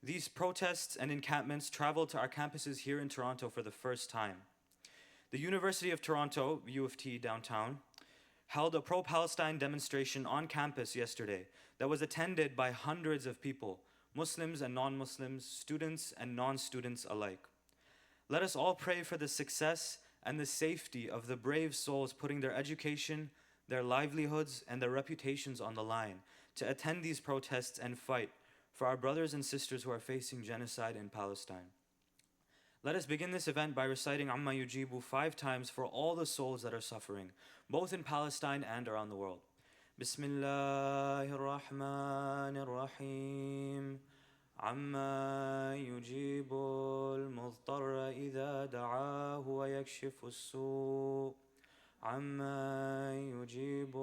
These protests and encampments traveled to our campuses here in Toronto for the first time. The University of Toronto, U of T downtown, held a pro-Palestine demonstration on campus yesterday that was attended by hundreds of people, Muslims and non-Muslims, students and non-students alike. Let us all pray for the success and the safety of the brave souls putting their education, their livelihoods, and their reputations on the line to attend these protests and fight for our brothers and sisters who are facing genocide in Palestine. Let us begin this event by reciting Amma Yujibu 5 times for all the souls that are suffering, both in Palestine and around the world. Bismillahir Rahmanir Rahim. عما يجيب المضطر إذا دعاه ويكشف السوء عما يجيب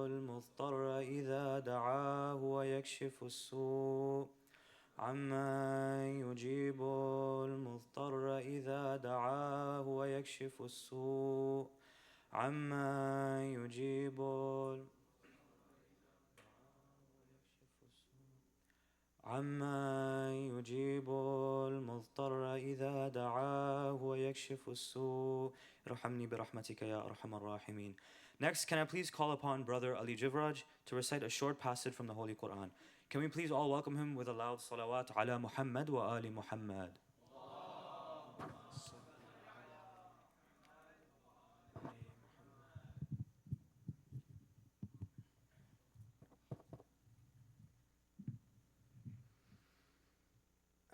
المضطر إذا دعاه ويكشف السوء عما يجيب المضطر إذا دعاه ويكشف السوء عما يجيب عما يجيب المضطر إذا دعاه ويكشف السوء ارحمني برحمتك يا أرحم الراحمين. Next, can I please call upon Brother Ali Jivraj to recite a short passage from the Holy Quran? Can we please all welcome him with a loud salawat ala Muhammad wa ali Muhammad.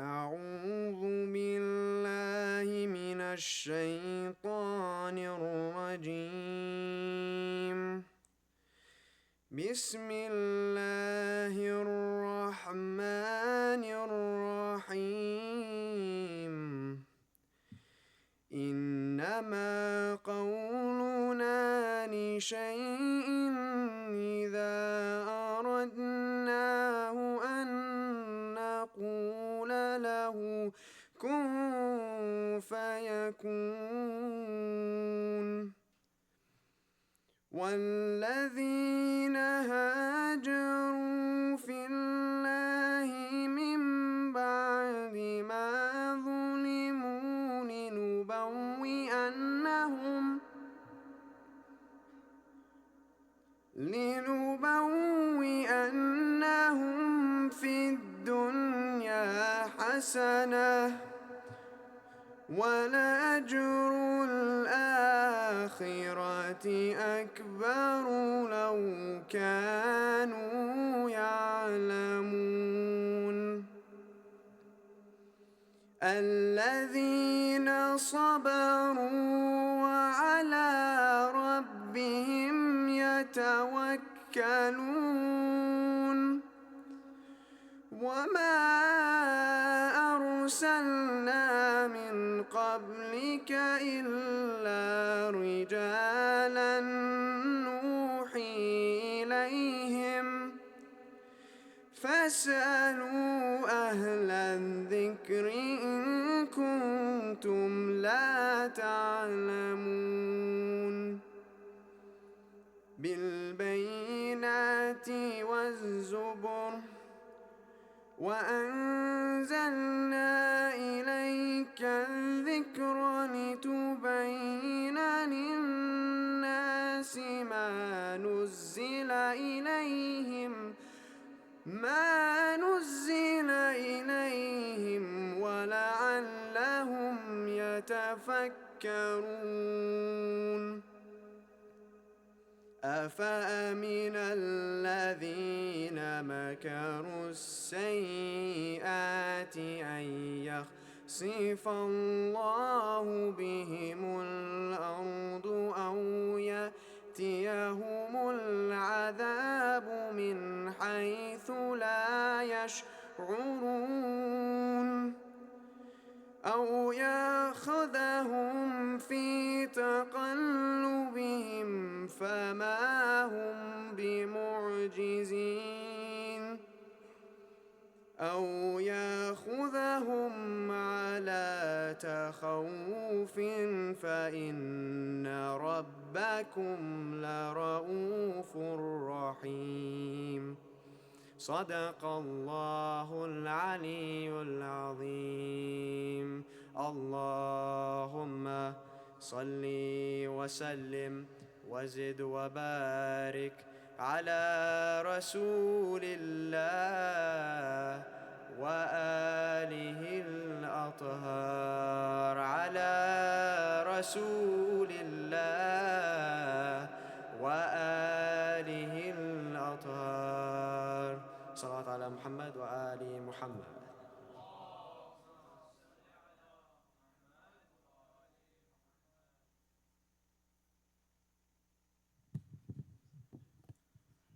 أعوذ بالله من الشيطان الرجيم. بسم الله الرحمن الرحيم. إنما قولنا لشيء إذا أردناه أن نقول له كن فيكون. والذين هاجروا في الله من بعد ما ظلموا لنبوئنهم في الدنيا حسنة ولأجر الآخرة أكبر لو كانوا يعلمون. الذين صبروا وعلى ربهم يتوكلون. وما أرسلنا من قبلك إلا رجالا نوحي إليهم فاسألوا أهل الذكر إن كنتم لا تعلمون. بالبينات والزبر وأنزلنا إليك الذكر لتبين للناس ما نزل إليهم ولعلهم يتفكرون. أفأمن الذين مكروا السيئات أن يخسف الله بهم الأرض أو يأتيهم العذاب من حيث لا يشعرون أو يأخذهم في تقلبهم فما هم بمعجزين أو يأخذهم على تخوف فإن ربكم لرؤوف رحيم. صدق الله العلي العظيم اللهم صل وسلم وزد وبارك على رسول الله وآله الأطهار على رسول الله وآله الأطهار صلوات على محمد وآل محمد.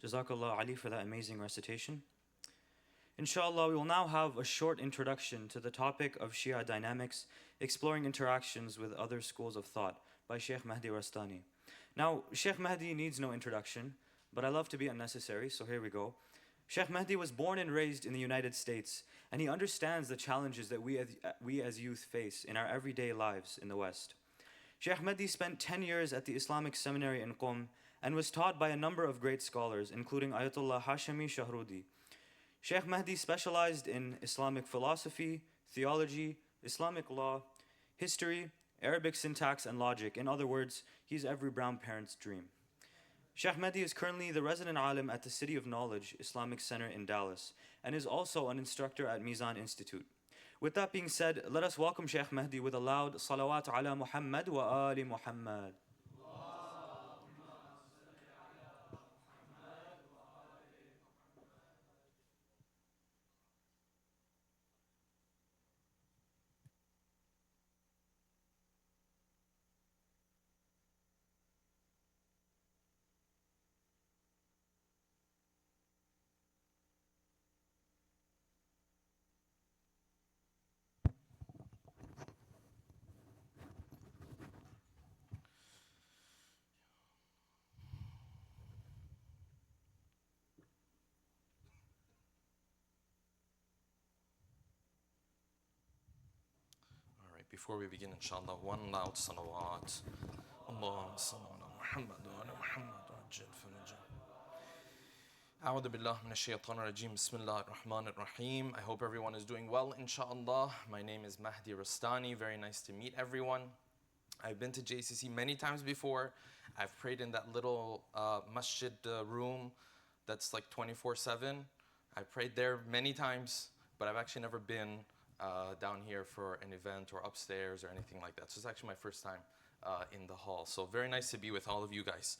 Jazakallah Ali for that amazing recitation. Inshallah, we will now have a short introduction to the topic of Shia dynamics, exploring interactions with other schools of thought by Sheikh Mahdi Rastani. Now, Sheikh Mahdi needs no introduction, but I love to be unnecessary, so here we go. Sheikh Mahdi was born and raised in the United States, and he understands the challenges that we as youth face in our everyday lives in the West. Sheikh Mahdi spent 10 years at the Islamic Seminary in Qom and was taught by a number of great scholars, including Ayatollah Hashemi Shahrudi. Sheikh Mahdi specialized in Islamic philosophy, theology, Islamic law, history, Arabic syntax, and logic. In other words, he's every brown parent's dream. Sheikh Mahdi is currently the resident alim at the City of Knowledge Islamic Center in Dallas and is also an instructor at Mizan Institute. With that being said, let us welcome Sheikh Mahdi with a loud salawat ala Muhammad wa ali Muhammad. Before we begin, inshallah, one loud salawat. Allahumma salli ala Muhammad wa ala Muhammad wa ajil farajah. A'udhu billah min ash-shaytan ar-rajim. Bismillah ar-Rahman ar-Rahim. I hope everyone is doing well, inshallah. My name is Mahdi Rastani. Very nice to meet everyone. I've been to JCC many times before. I've prayed in that little masjid room that's like 24/7. I prayed there many times, but I've actually never been down here for an event or upstairs or anything like that. So it's actually my first time in the hall. So very nice to be with all of you guys.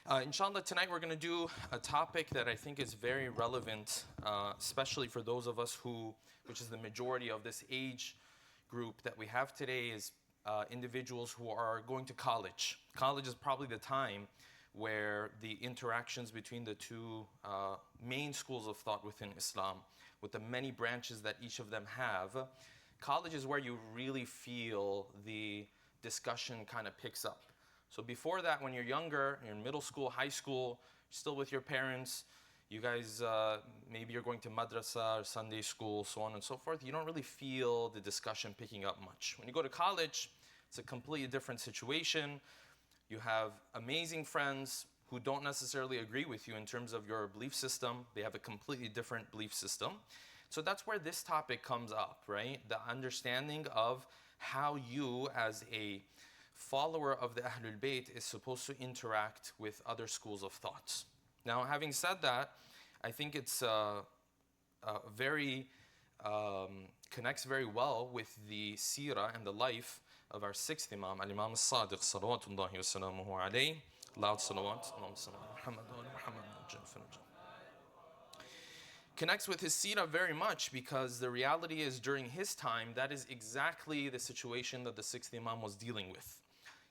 Inshallah, tonight we're going to do a topic that I think is very relevant, especially for those of us which is the majority of this age group that we have today, is individuals who are going to college. College is probably the time where the interactions between the two main schools of thought within Islam, with the many branches that each of them have, college is where you really feel the discussion kind of picks up. So before that, when you're younger, you're in middle school, high school, still with your parents, you guys, maybe you're going to madrasa or Sunday school, so on and so forth, you don't really feel the discussion picking up much. When you go to college, it's a completely different situation. You have amazing friends who don't necessarily agree with you in terms of your belief system. They have a completely different belief system. So that's where this topic comes up, right? The understanding of how you, as a follower of the Ahlul Bayt, is supposed to interact with other schools of thought. Now, having said that, I think it's connects very well with the seerah and the life of our sixth Imam, Al-Imam Al-Sadiq, salawatullahi wa salamuhu alayhi. Loud salawat. Connects with his seerah very much, because the reality is, during his time, that is exactly the situation that the sixth Imam was dealing with.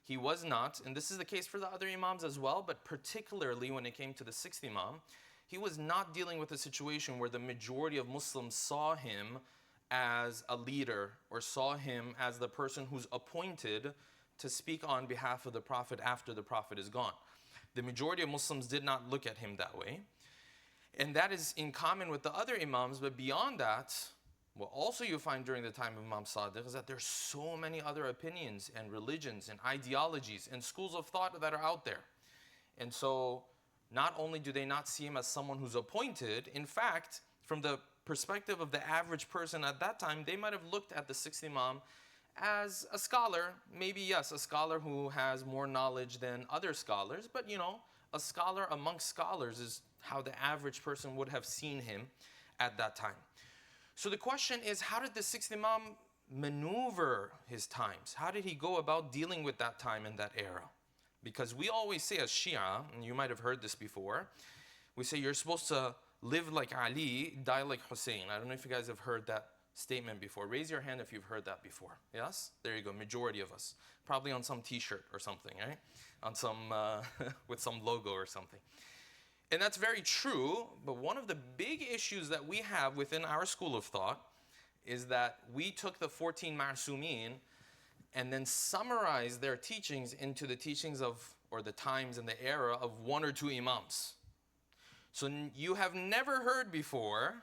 He was not, and this is the case for the other Imams as well, but particularly when it came to the sixth Imam, he was not dealing with a situation where the majority of Muslims saw him as a leader or saw him as the person who's appointed to speak on behalf of the Prophet after the Prophet is gone. The majority of Muslims did not look at him that way. And that is in common with the other Imams, but beyond that, what also you find during the time of Imam Sadiq is that there's so many other opinions and religions and ideologies and schools of thought that are out there. And so not only do they not see him as someone who's appointed, in fact, from the perspective of the average person at that time, they might have looked at the sixth Imam as a scholar. Maybe, yes, a scholar who has more knowledge than other scholars, but a scholar amongst scholars is how the average person would have seen him at that time. So the question is, how did the sixth Imam maneuver his times? How did he go about dealing with that time and that era? Because we always say as Shia, and you might have heard this before, we say you're supposed to live like Ali, die like Hussein. I don't know if you guys have heard that statement before. Raise your hand if you've heard that before. Yes? There you go, majority of us. Probably on some t-shirt or something, right? On some, with some logo or something. And that's very true, but one of the big issues that we have within our school of thought is that we took the 14 Ma'sumin and then summarized their teachings into the teachings of, or the times and the era of one or two Imams. So you have never heard before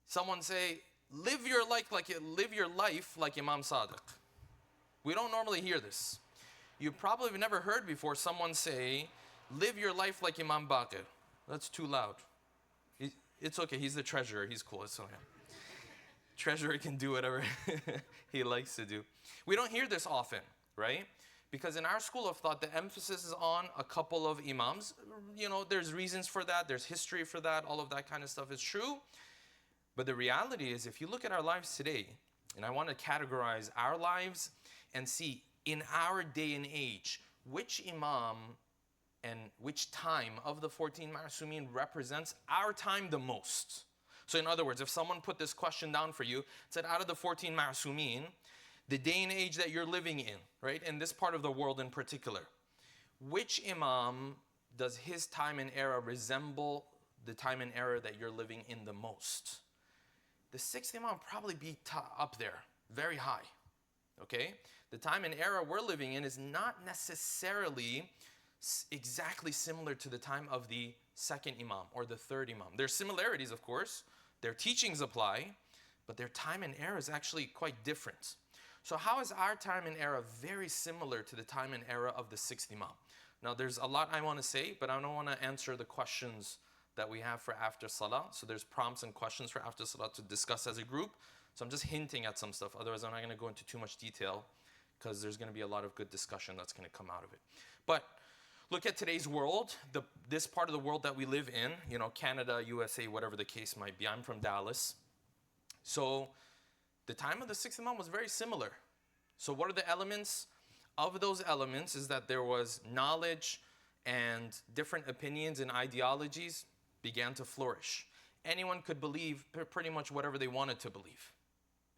someone say, live your life like Imam Sadiq. We don't normally hear this. You probably have never heard before someone say, live your life like Imam Baqir. That's too loud. It's okay, he's the treasurer, he's cool, it's okay. Treasurer can do whatever he likes to do. We don't hear this often, right? Because in our school of thought, the emphasis is on a couple of Imams. There's reasons for that, there's history for that, all of that kind of stuff is true. But the reality is, if you look at our lives today, and I want to categorize our lives and see in our day and age, which Imam and which time of the 14 Ma'sumin represents our time the most. So in other words, if someone put this question down for you, said out of the 14 Ma'sumin, the day and age that you're living in, right, in this part of the world in particular, which Imam does his time and era resemble the time and era that you're living in the most? The sixth Imam probably be up there, very high, okay? The time and era we're living in is not necessarily exactly similar to the time of the second Imam or the third Imam. There's similarities, of course. Their teachings apply, but their time and era is actually quite different. So how is our time and era very similar to the time and era of the sixth Imam? Now, there's a lot I want to say, but I don't want to answer the questions that we have for after Salah. So there's prompts and questions for after Salah to discuss as a group. So I'm just hinting at some stuff. Otherwise, I'm not going to go into too much detail because there's going to be a lot of good discussion that's going to come out of it. But look at today's world, this part of the world that we live in, Canada, USA, whatever the case might be. I'm from Dallas. So the time of the sixth Imam was very similar. So what are the elements? Of those elements is that there was knowledge and different opinions and ideologies began to flourish. Anyone could believe pretty much whatever they wanted to believe.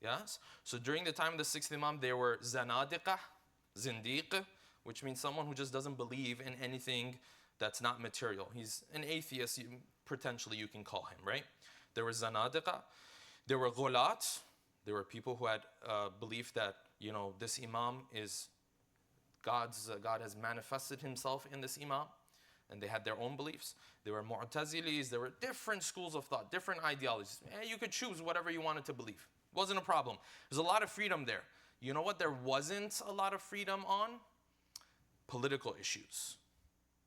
Yes? So during the time of the sixth Imam, there were zanadiqa, zindiq, which means someone who just doesn't believe in anything that's not material. He's an atheist, potentially you can call him, right? There were zanadiqa, there were ghulat, there were people who had belief that, this Imam is God has manifested himself in this Imam, and they had their own beliefs. There were Mu'tazilis, there were different schools of thought, different ideologies. You could choose whatever you wanted to believe. Wasn't a problem. There's a lot of freedom there. You know what there wasn't a lot of freedom on? Political issues.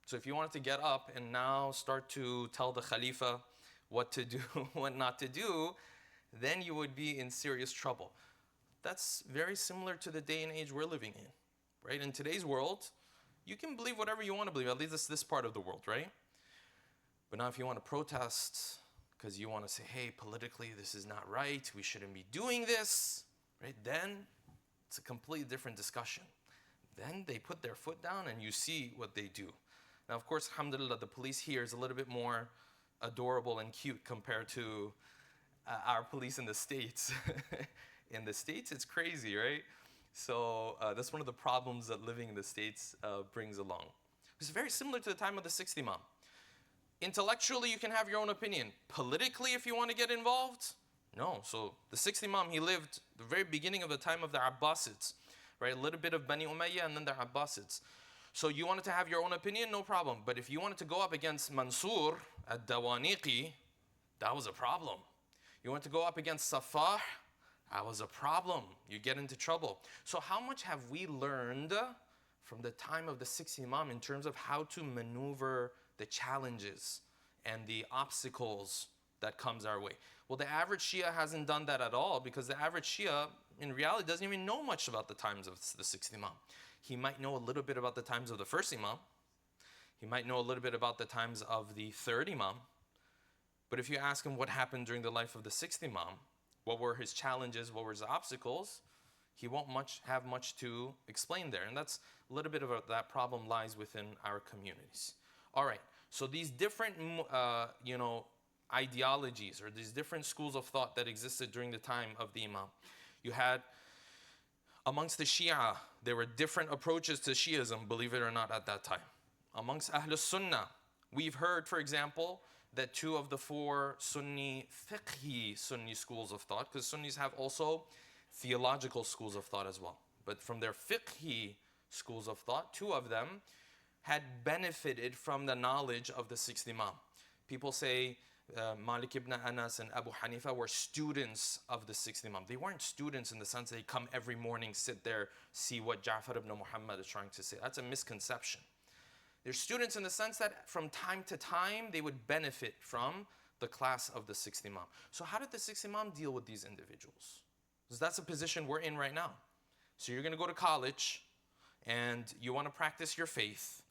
So if you wanted to get up and now start to tell the Khalifa what to do, what not to do, then you would be in serious trouble. That's very similar to the day and age we're living in, right? In today's world, you can believe whatever you want to believe, at least it's this part of the world, right? But now if you want to protest because you want to say, hey, politically this is not right, we shouldn't be doing this, right? Then it's a completely different discussion. Then they put their foot down and you see what they do. Now, of course, alhamdulillah, the police here is a little bit more adorable and cute compared to our police in the States. In the States, it's crazy, right? So that's one of the problems that living in the States brings along. It's very similar to the time of the sixth Imam. Intellectually, you can have your own opinion. Politically, if you want to get involved, no. So the sixth Imam, he lived the very beginning of the time of the Abbasids, right? A little bit of Bani Umayyah and then the Abbasids. So you wanted to have your own opinion, no problem. But if you wanted to go up against Mansur ad-Dawaniqi, that was a problem. You wanted to go up against Safah, that was a problem. You get into trouble. So how much have we learned from the time of the sixth Imam in terms of how to maneuver the challenges and the obstacles that comes our way. Well, the average Shia hasn't done that at all, because the average Shia in reality doesn't even know much about the times of the sixth Imam. He might know a little bit about the times of the first Imam. He might know a little bit about the times of the third Imam. But if you ask him what happened during the life of the sixth Imam, what were his challenges, what were his obstacles, he won't have much to explain there. And that's a little bit of that problem lies within our communities. All right, so these different ideologies, or these different schools of thought that existed during the time of the Imam. You had, amongst the Shia, there were different approaches to Shiism, believe it or not, at that time. Amongst Ahlus Sunnah, we've heard, for example, that 2 of the 4 fiqhi Sunni schools of thought, because Sunnis have also theological schools of thought as well. But from their fiqhi schools of thought, 2 of them had benefited from the knowledge of the sixth Imam. People say Malik ibn Anas and Abu Hanifa were students of the sixth Imam. They weren't students in the sense they come every morning, sit there, see what Jaffari ibn Muhammad is trying to say. That's a misconception. They're students in the sense that from time to time, they would benefit from the class of the sixth Imam. So how did the sixth Imam deal with these individuals? Because that's a position we're in right now. So you're going to go to college, and you want to practice your faith,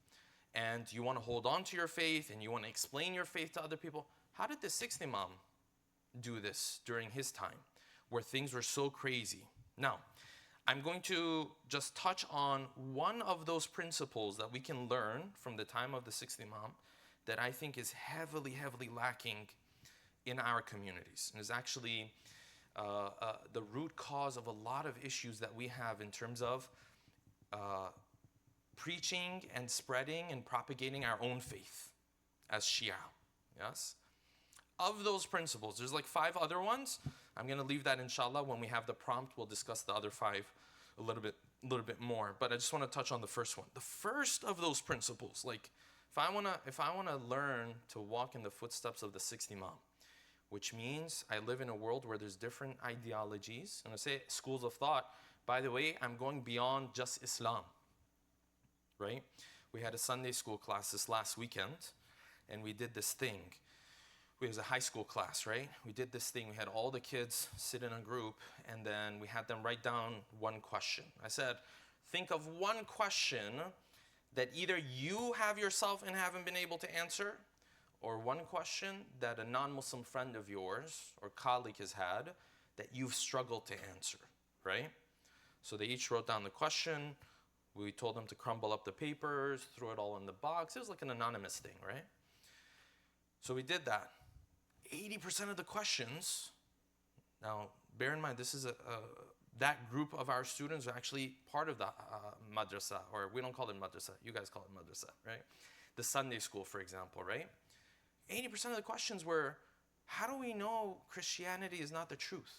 and you want to hold on to your faith, and you want to explain your faith to other people. How did the sixth Imam do this during his time, where things were so crazy? Now, I'm going to just touch on one of those principles that we can learn from the time of the sixth Imam that I think is heavily, heavily lacking in our communities, and is actually the root cause of a lot of issues that we have in terms of preaching and spreading and propagating our own faith as Shia. Yes? Of those principles, there's like 5 other ones. I'm going to leave that, inshallah. When we have the prompt, we'll discuss the other 5 a little bit more. But I just want to touch on the first one. The first of those principles, like if I want to learn to walk in the footsteps of the sixth Imam, which means I live in a world where there's different ideologies. And I say schools of thought. By the way, I'm going beyond just Islam, right? We had a Sunday school class this last weekend, and we did this thing. It was a high school class, right? We did this thing. We had all the kids sit in a group, and then we had them write down one question. I said, think of one question that either you have yourself and haven't been able to answer, or one question that a non-Muslim friend of yours or colleague has had that you've struggled to answer, right? So they each wrote down the question. We told them to crumble up the papers, throw it all in the box. It was like an anonymous thing, right? So we did that. 80% of the questions, now bear in mind, this is that group of our students are actually part of the madrasa, or we don't call it madrasa, you guys call it madrasa, right? The Sunday school, for example, right? 80% of the questions were, how do we know Christianity is not the truth?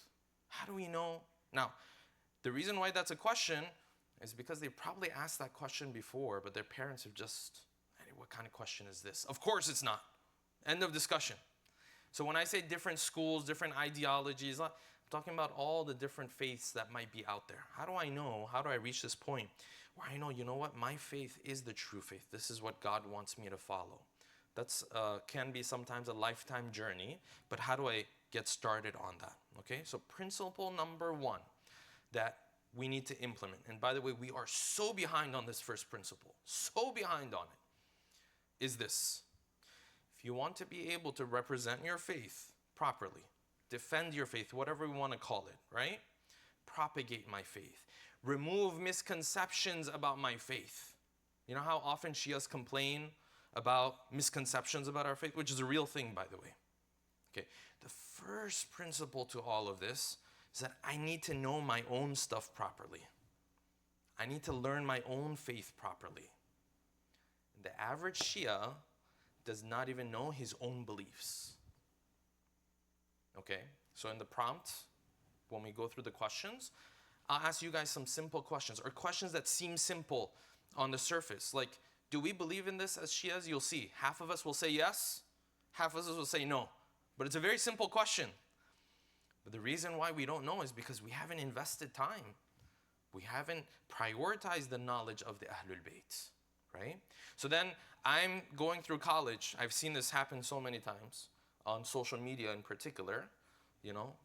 How do we know? Now, the reason why that's a question is because they probably asked that question before, but their parents have just, hey, what kind of question is this? Of course it's not. End of discussion. So when I say different schools, different ideologies, I'm talking about all the different faiths that might be out there. How do I know? How do I reach this point where I know, you know what, my faith is the true faith. This is what God wants me to follow. That's can be sometimes a lifetime journey, but how do I get started on that? Okay, so principle number 1 that we need to implement. And by the way, we are so behind on this first principle, so behind on it, is this. If you want to be able to represent your faith properly, defend your faith, whatever we want to call it, right? Propagate my faith. Remove misconceptions about my faith. You know how often Shias complain about misconceptions about our faith, which is a real thing, by the way. Okay, the first principle to all of this is that I need to know my own stuff properly. I need to learn my own faith properly. The average Shia does not even know his own beliefs. Okay, so in the prompt, when we go through the questions, I'll ask you guys some simple questions, or questions that seem simple on the surface. Like, do we believe in this as Shias? You'll see. Half of us will say yes, half of us will say no. But it's a very simple question. But the reason why we don't know is because we haven't invested time. We haven't prioritized the knowledge of the Ahlul Bayt, right? So then I'm going through college. I've seen this happen so many times on social media in particular.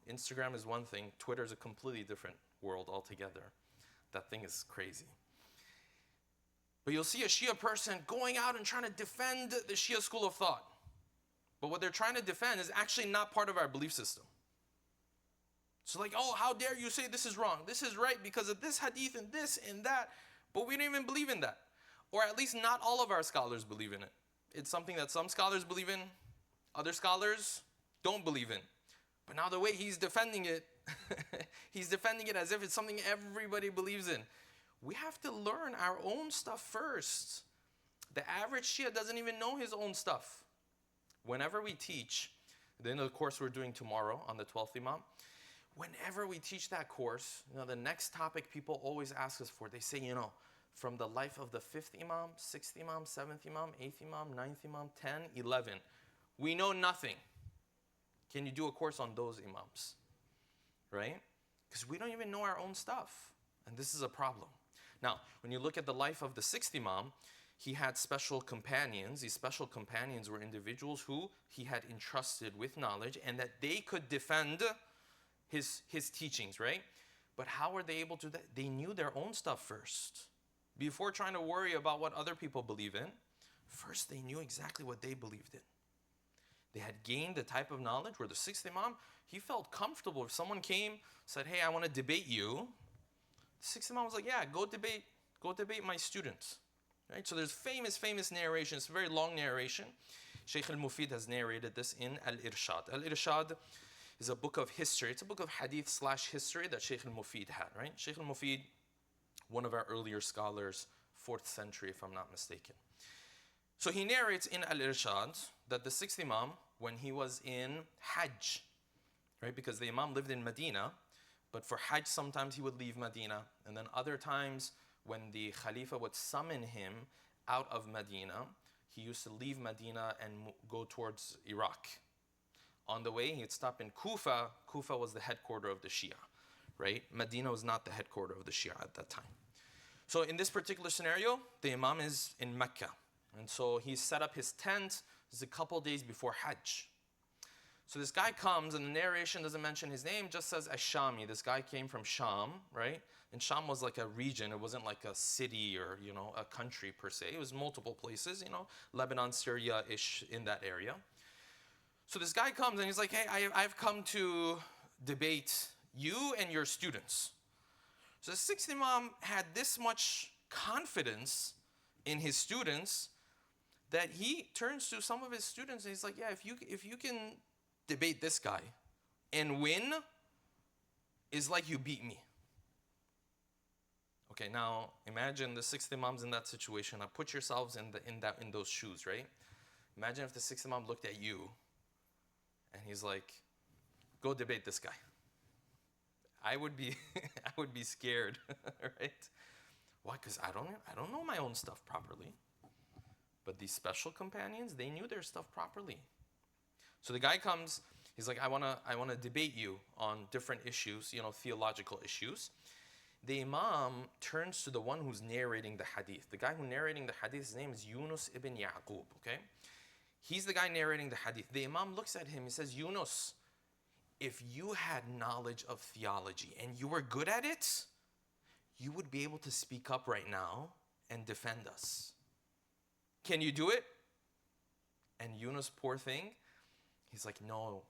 Instagram is one thing. Twitter is a completely different world altogether. That thing is crazy. But you'll see a Shia person going out and trying to defend the Shia school of thought. But what they're trying to defend is actually not part of our belief system. So like, oh, how dare you say this is wrong? This is right because of this hadith and this and that. But we don't even believe in that. Or at least not all of our scholars believe in it. It's something that some scholars believe in, other scholars don't believe in. But now the way he's defending it, he's defending it as if it's something everybody believes in. We have to learn our own stuff first. The average Shia doesn't even know his own stuff. Whenever we teach, the end of the course we're doing tomorrow on the 12th Imam, whenever we teach that course, the next topic people always ask us for, they say, from the life of the 5th Imam, 6th Imam, 7th Imam, 8th Imam, 9th Imam, 10, 11. We know nothing. Can you do a course on those Imams? Right? Because we don't even know our own stuff. And this is a problem. Now, when you look at the life of the 6th Imam, he had special companions. These special companions were individuals who he had entrusted with knowledge and that they could defend his teachings, right? But how were they able to do that? They knew their own stuff first. Before trying to worry about what other people believe in, first they knew exactly what they believed in. They had gained the type of knowledge where the 6th Imam, he felt comfortable. If someone came, said, hey, I want to debate you, the 6th Imam was like, yeah, go debate my students. Right? So there's famous narration. It's a very long narration. Sheikh al-Mufid has narrated this in Al-Irshad. Al-Irshad is a book of history. It's a book of hadith / history that Sheikh al-Mufid had, right? Sheikh al-Mufid, one of our earlier scholars, 4th century if I'm not mistaken. So he narrates in Al-Irshad that the 6th Imam, when he was in Hajj, right? Because the Imam lived in Medina, but for Hajj sometimes he would leave Medina, and then other times when the Khalifa would summon him out of Medina, he used to leave Medina and go towards Iraq. On the way, he'd stop in Kufa. Kufa was the headquarters of the Shia, right? Medina was not the headquarters of the Shia at that time. So in this particular scenario, the Imam is in Mecca. And so he set up his tent. It's a couple days before Hajj. So this guy comes, and the narration doesn't mention his name, just says Ash-Shami. This guy came from Sham, right? And Sham was like a region. It wasn't like a city or, a country per se. It was multiple places, Lebanon, Syria-ish, in that area. So this guy comes, and he's like, hey, I've come to debate you and your students. So the 6th Imam had this much confidence in his students that he turns to some of his students, and he's like, yeah, if you can debate this guy and win, is like you beat me. Okay, now imagine the 6th Imam's in that situation. Now put yourselves in those shoes, right? Imagine if the 6th Imam looked at you and he's like, go debate this guy. I would be scared, right? Why? Because I don't know my own stuff properly. But these special companions, they knew their stuff properly. So the guy comes, he's like, I wanna debate you on different issues, theological issues. The Imam turns to the one who's narrating the hadith. The guy who's narrating the hadith, his name is Yunus ibn Yaqub, okay? He's the guy narrating the hadith. The Imam looks at him, he says, Yunus, if you had knowledge of theology and you were good at it, you would be able to speak up right now and defend us. Can you do it? And Yunus, poor thing, he's like, no,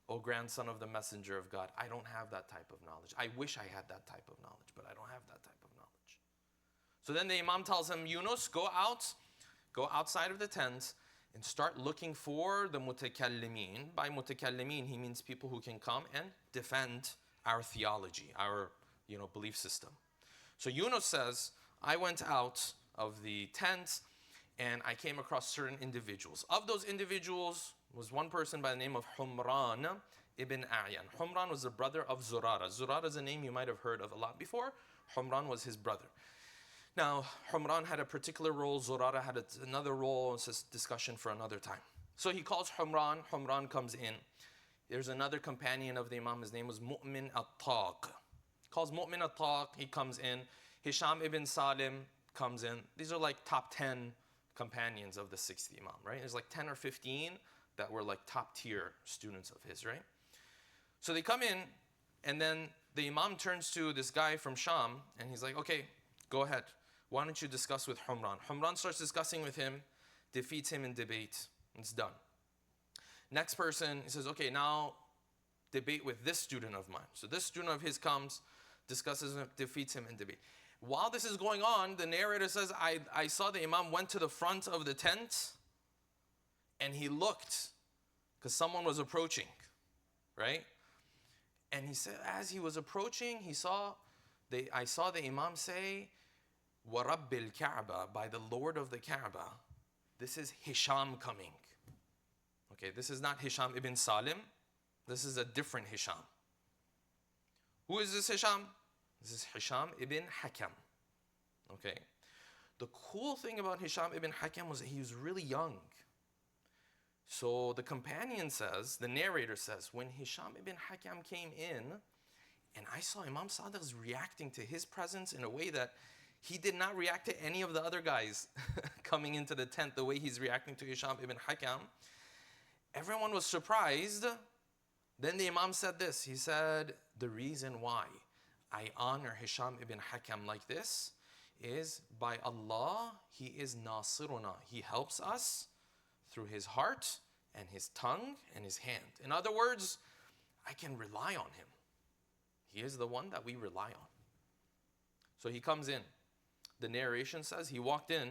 O grandson of the messenger of God, I don't have that type of knowledge. I wish I had that type of knowledge, but I don't have that type of knowledge. So then the Imam tells him, Yunus, go outside of the tent and start looking for the mutakallimin. By mutakallimin, he means people who can come and defend our theology, our belief system. So Yunus says, I went out of the tent and I came across certain individuals. Of those individuals was one person by the name of Humran ibn A'yan. Humran was the brother of Zurara. Zurara is a name you might have heard of a lot before. Humran was his brother. Now, Humran had a particular role, Zurara had another role. It's a discussion for another time. So he calls Humran. Humran comes in. There's another companion of the Imam. His name was Mu'min at-Taq. Calls Mu'min at-Taq. He comes in. Hisham ibn Salim comes in. These are like top 10 companions of the 60th Imam, right? There's like 10 or 15 that were like top tier students of his, right? So they come in, and then the Imam turns to this guy from Sham, and he's like, okay, go ahead. Why don't you discuss with Humran? Humran starts discussing with him, defeats him in debate. It's done. Next person, he says, okay, now debate with this student of mine. So this student of his comes, discusses him, defeats him in debate. While this is going on, the narrator says, I saw the Imam went to the front of the tent, and he looked, because someone was approaching, right? And he said, as he was approaching, I saw the Imam say, وَرَبِّ الْكَعْبَةِ, by the Lord of the Kaaba. This is Hisham coming. Okay, this is not Hisham ibn Salim. This is a different Hisham. Who is this Hisham? This is Hisham ibn Hakam. Okay. The cool thing about Hisham ibn Hakam was that he was really young. So the companion says, the narrator says, when Hisham ibn Hakam came in, and I saw Imam Sadiq's reacting to his presence in a way that he did not react to any of the other guys coming into the tent the way he's reacting to Hisham ibn Hakam. Everyone was surprised. Then the Imam said this. He said, the reason why I honor Hisham ibn Hakam like this is by Allah, he is Nasiruna. He helps us through his heart and his tongue and his hand. In other words, I can rely on him. He is the one that we rely on. So he comes in. The narration says he walked in.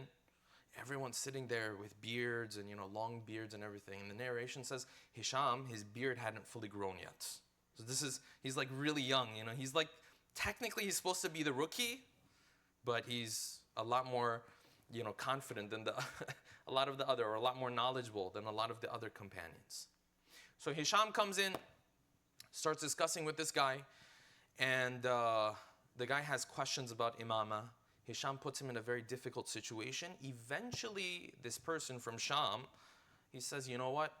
Everyone's sitting there with beards and, long beards and everything. And the narration says Hisham, his beard hadn't fully grown yet. So he's like really young, He's like, technically he's supposed to be the rookie, but he's a lot more, confident than a lot more knowledgeable than a lot of the other companions. So Hisham comes in, starts discussing with this guy, and the guy has questions about imama. Hisham puts him in a very difficult situation. Eventually, this person from Sham, he says, you know what?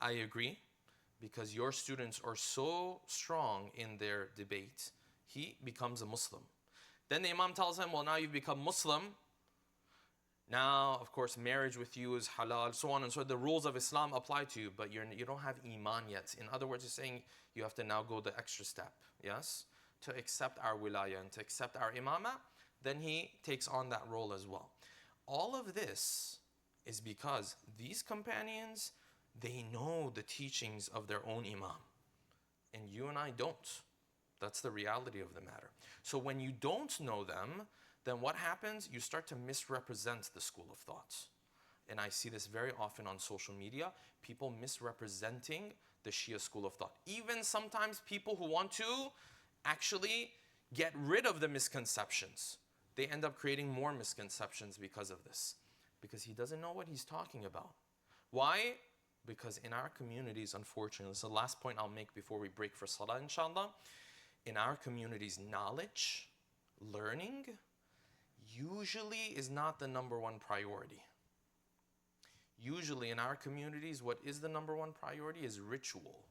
I agree, because your students are so strong in their debate. He becomes a Muslim. Then the Imam tells him, well, now you've become Muslim. Now, of course, marriage with you is halal, so on and so on. The rules of Islam apply to you, but you don't have iman yet. In other words, he's saying you have to now go the extra step, yes, to accept our wilaya and to accept our imama. Then he takes on that role as well. All of this is because these companions, they know the teachings of their own imam. And you and I don't. That's the reality of the matter. So when you don't know them, then what happens? You start to misrepresent the school of thought. And I see this very often on social media, people misrepresenting the Shia school of thought. Even sometimes people who want to actually get rid of the misconceptions, they end up creating more misconceptions because of this. Because he doesn't know what he's talking about. Why? Because in our communities, unfortunately, this is the last point I'll make before we break for Salah, inshallah. In our communities, knowledge, learning, usually is not the number one priority. Usually in our communities, what is the number one priority is ritual.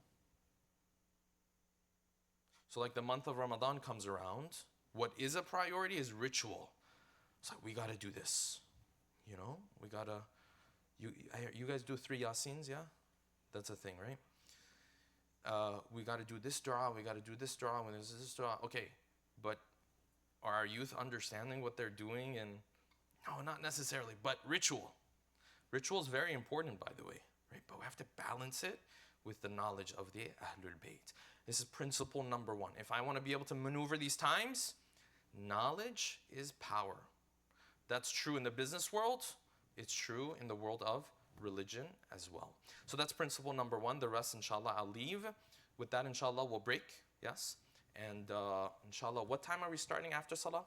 So like the month of Ramadan comes around, what is a priority is ritual. It's like, we got to do this. We got to, you guys do 3 Yasins, yeah? That's a thing, right? We got to do this dua, we got to do this dua, when there's this dua. Okay, but are our youth understanding what they're doing? And no, not necessarily, but ritual. Ritual is very important, by the way, right? But we have to balance it with the knowledge of the Ahlul Bayt. This is principle number 1. If I want to be able to maneuver these times, knowledge is power. That's true in the business world. It's true in the world of religion as well. So that's principle number 1. The rest, inshallah, I'll leave. With that, inshallah, we'll break. Yes? And inshallah, what time are we starting after Salah?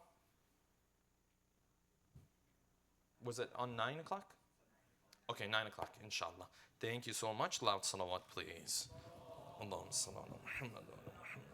Was it on 9 o'clock? Okay, 9 o'clock, inshallah. Thank you so much. Loud salawat, please. Allahumma salli ala Muhammad wa ala Muhammad.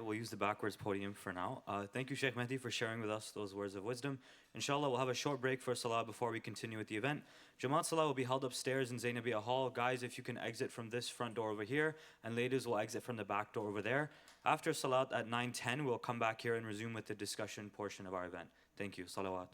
We'll use the backwards podium for now. Thank you, Sheikh Mahdi, for sharing with us those words of wisdom. Inshallah, we'll have a short break for Salah before we continue with the event. Jamaat Salah will be held upstairs in Zainabiyya Hall. Guys, if you can exit from this front door over here, and ladies will exit from the back door over there. After Salat at 9:10, we'll come back here and resume with the discussion portion of our event. Thank you. Salawat.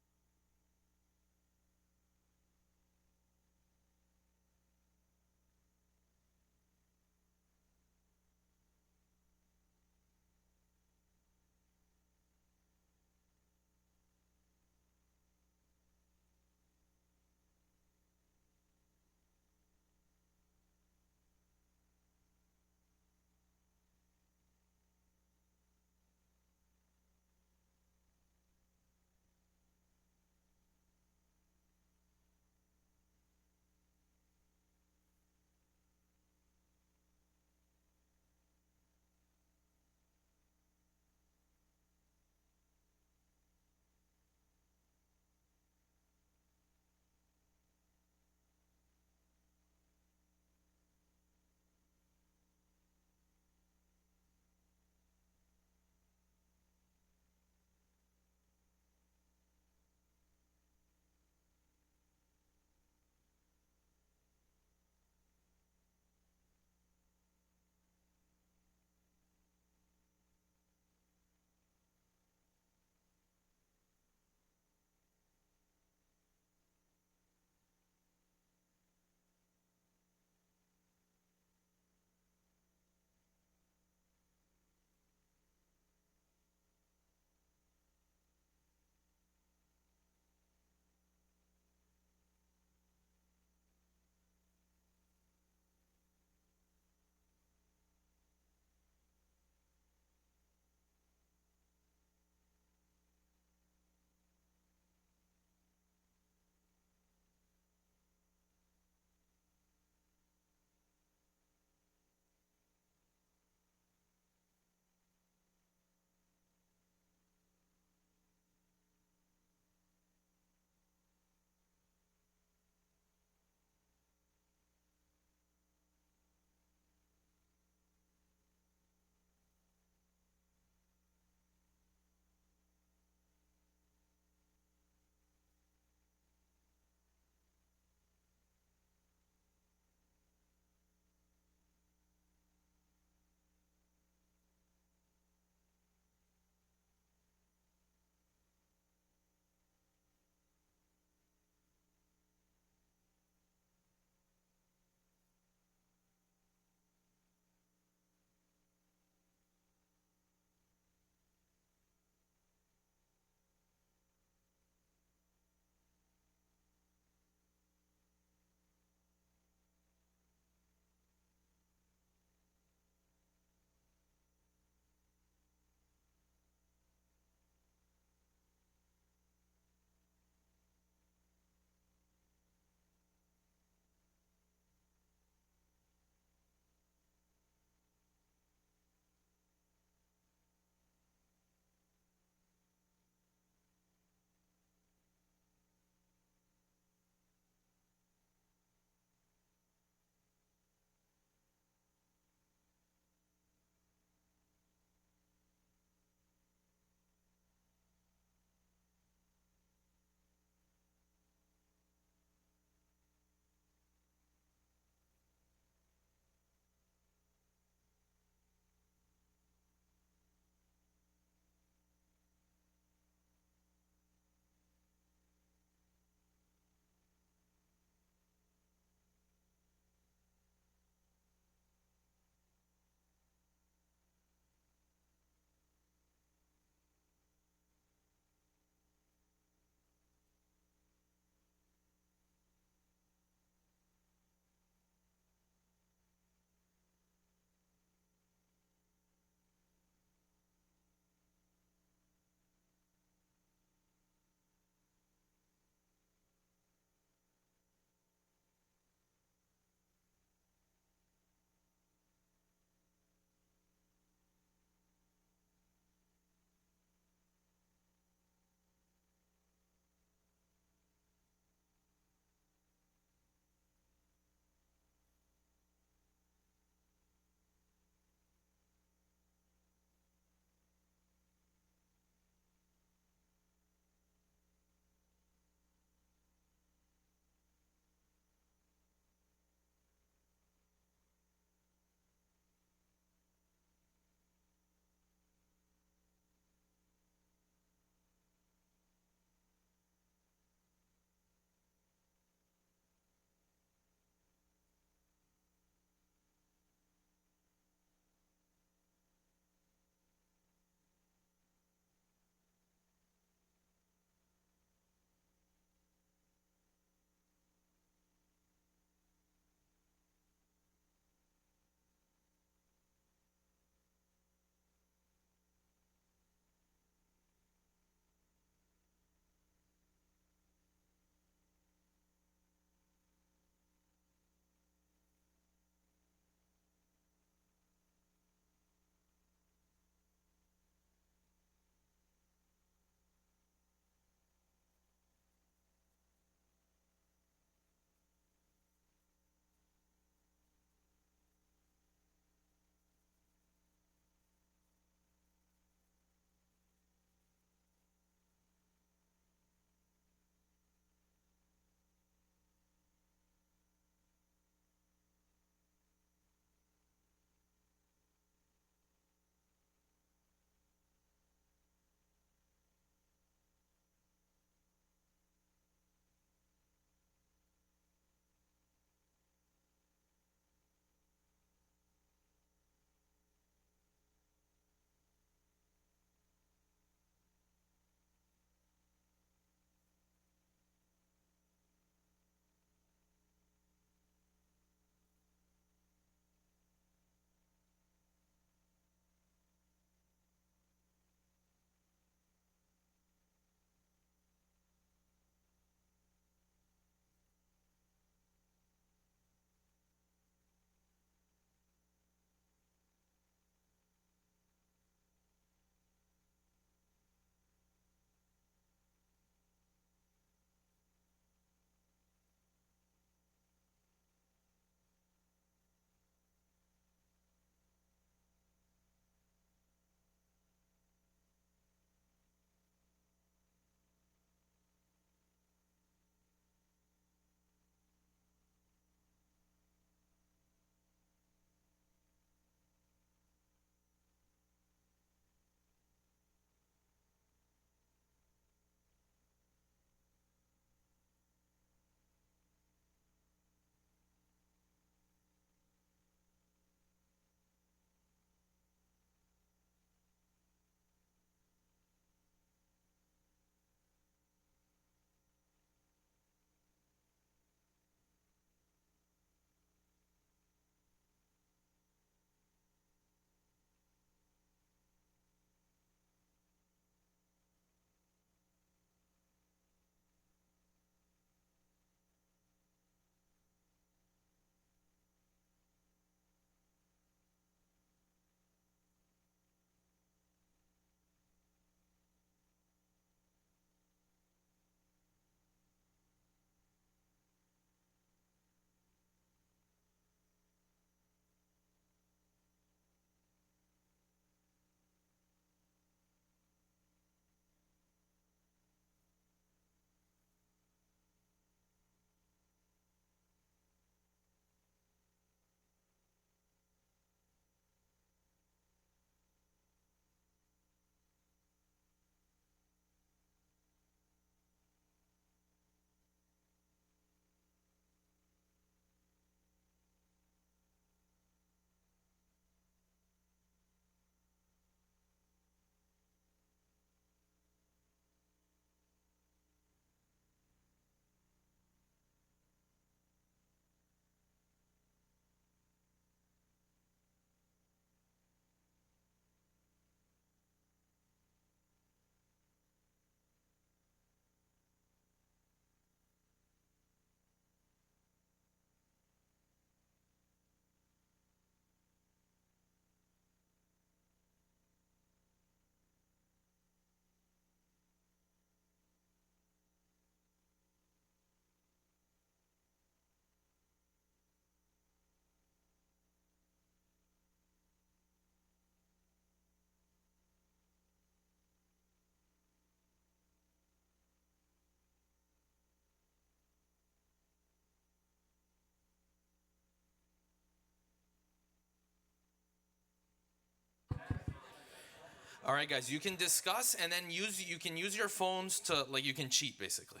All right, guys, you can discuss and then you can use your phones to, like, you can cheat basically.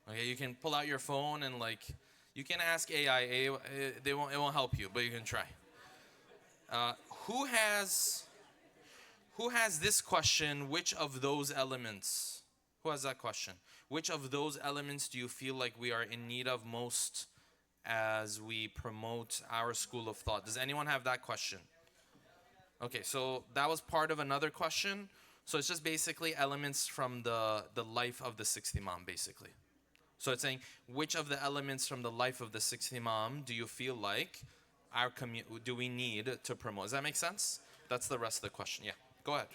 Okay, you can pull out your phone and, like, you can ask AI. It won't help you, but you can try. Who has this question? Which of those elements? Who has that question? Which of those elements do you feel like we are in need of most as we promote our school of thought? Does anyone have that question? Okay, so that was part of another question. So it's just basically elements from the life of the sixth Imam, basically. So it's saying, which of the elements from the life of the sixth Imam do you feel like do we need to promote? Does that make sense? That's the rest of the question. Yeah, go ahead.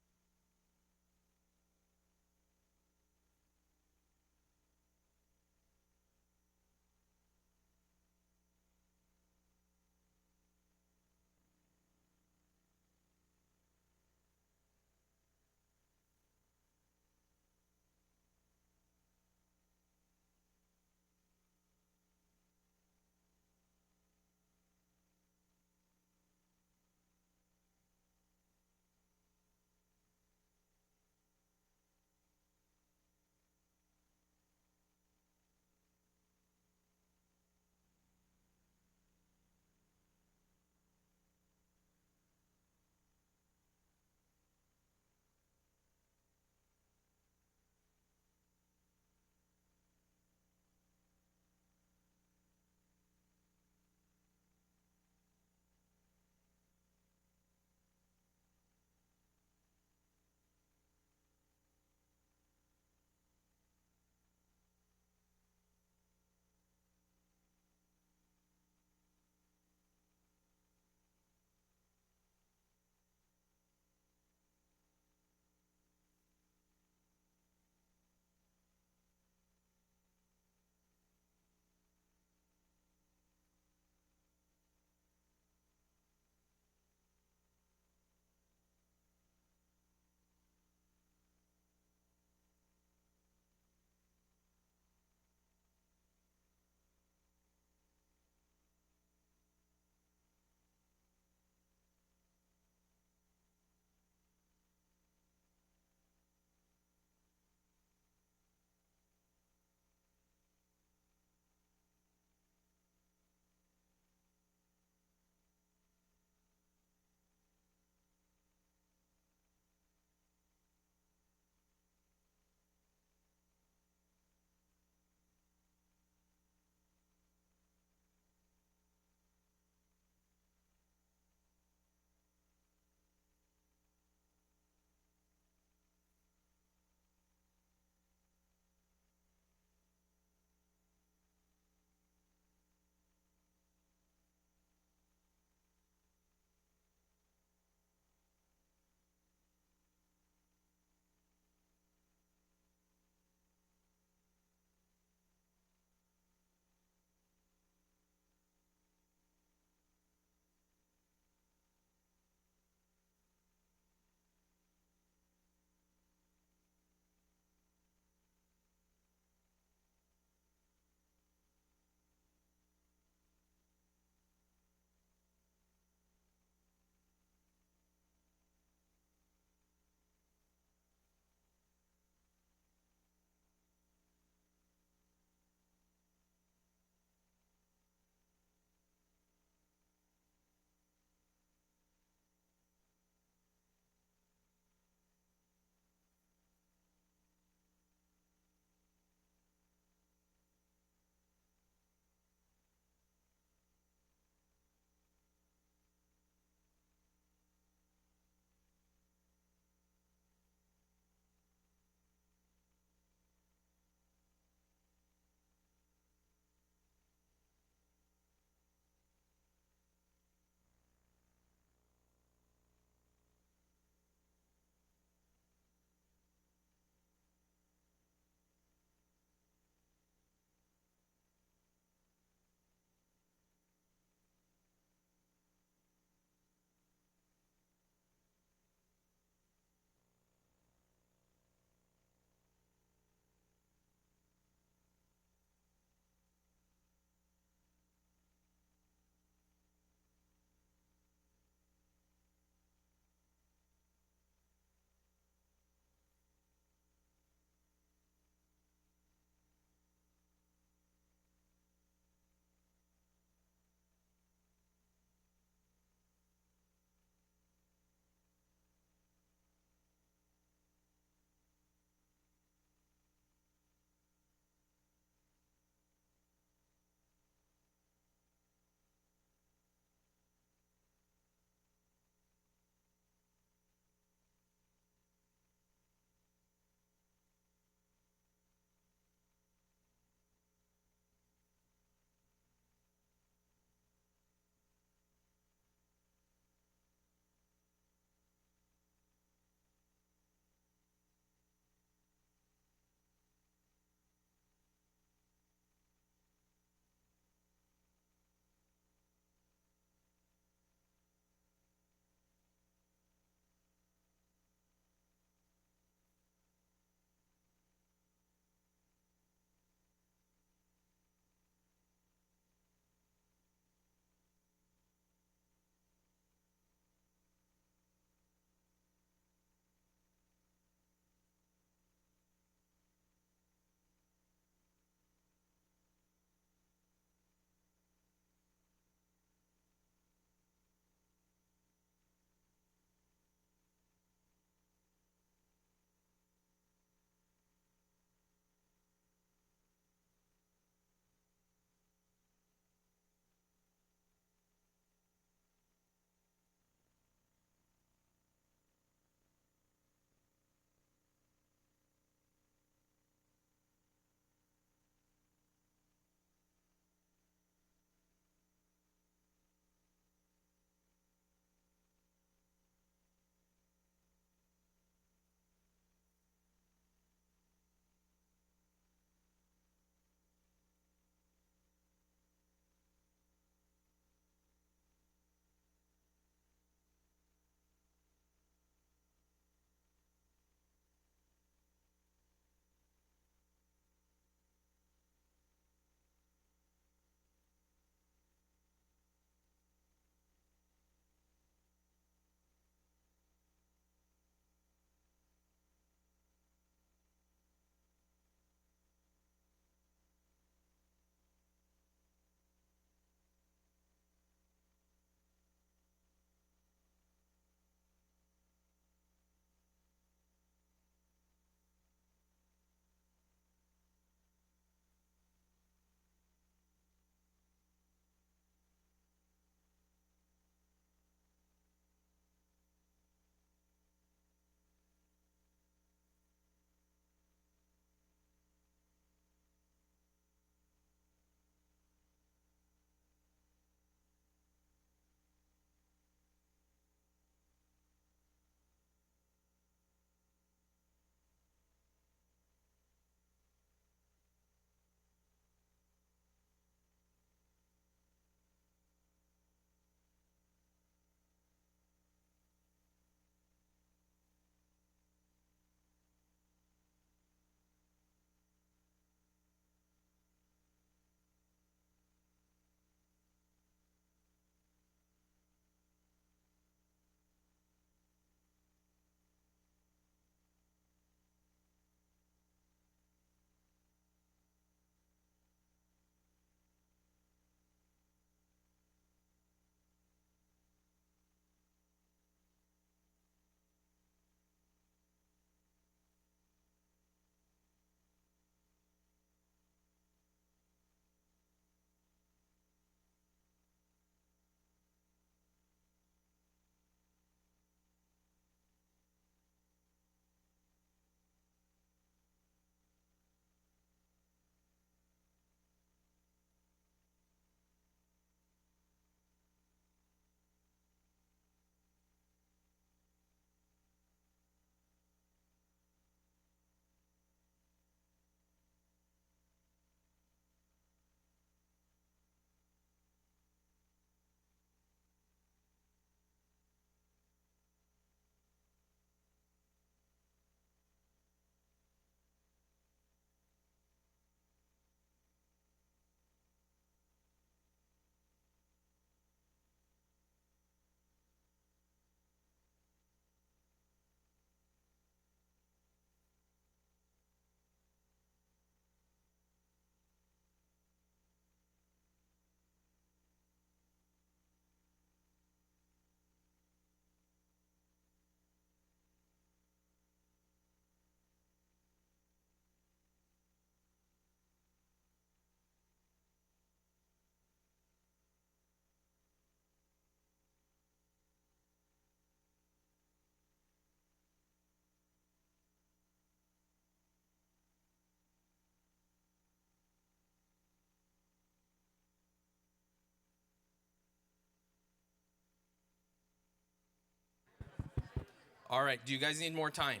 All right, do you guys need more time?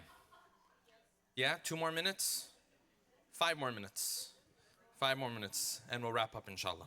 Yeah, 2 more minutes? 5 more minutes. 5 more minutes, and we'll wrap up, inshallah.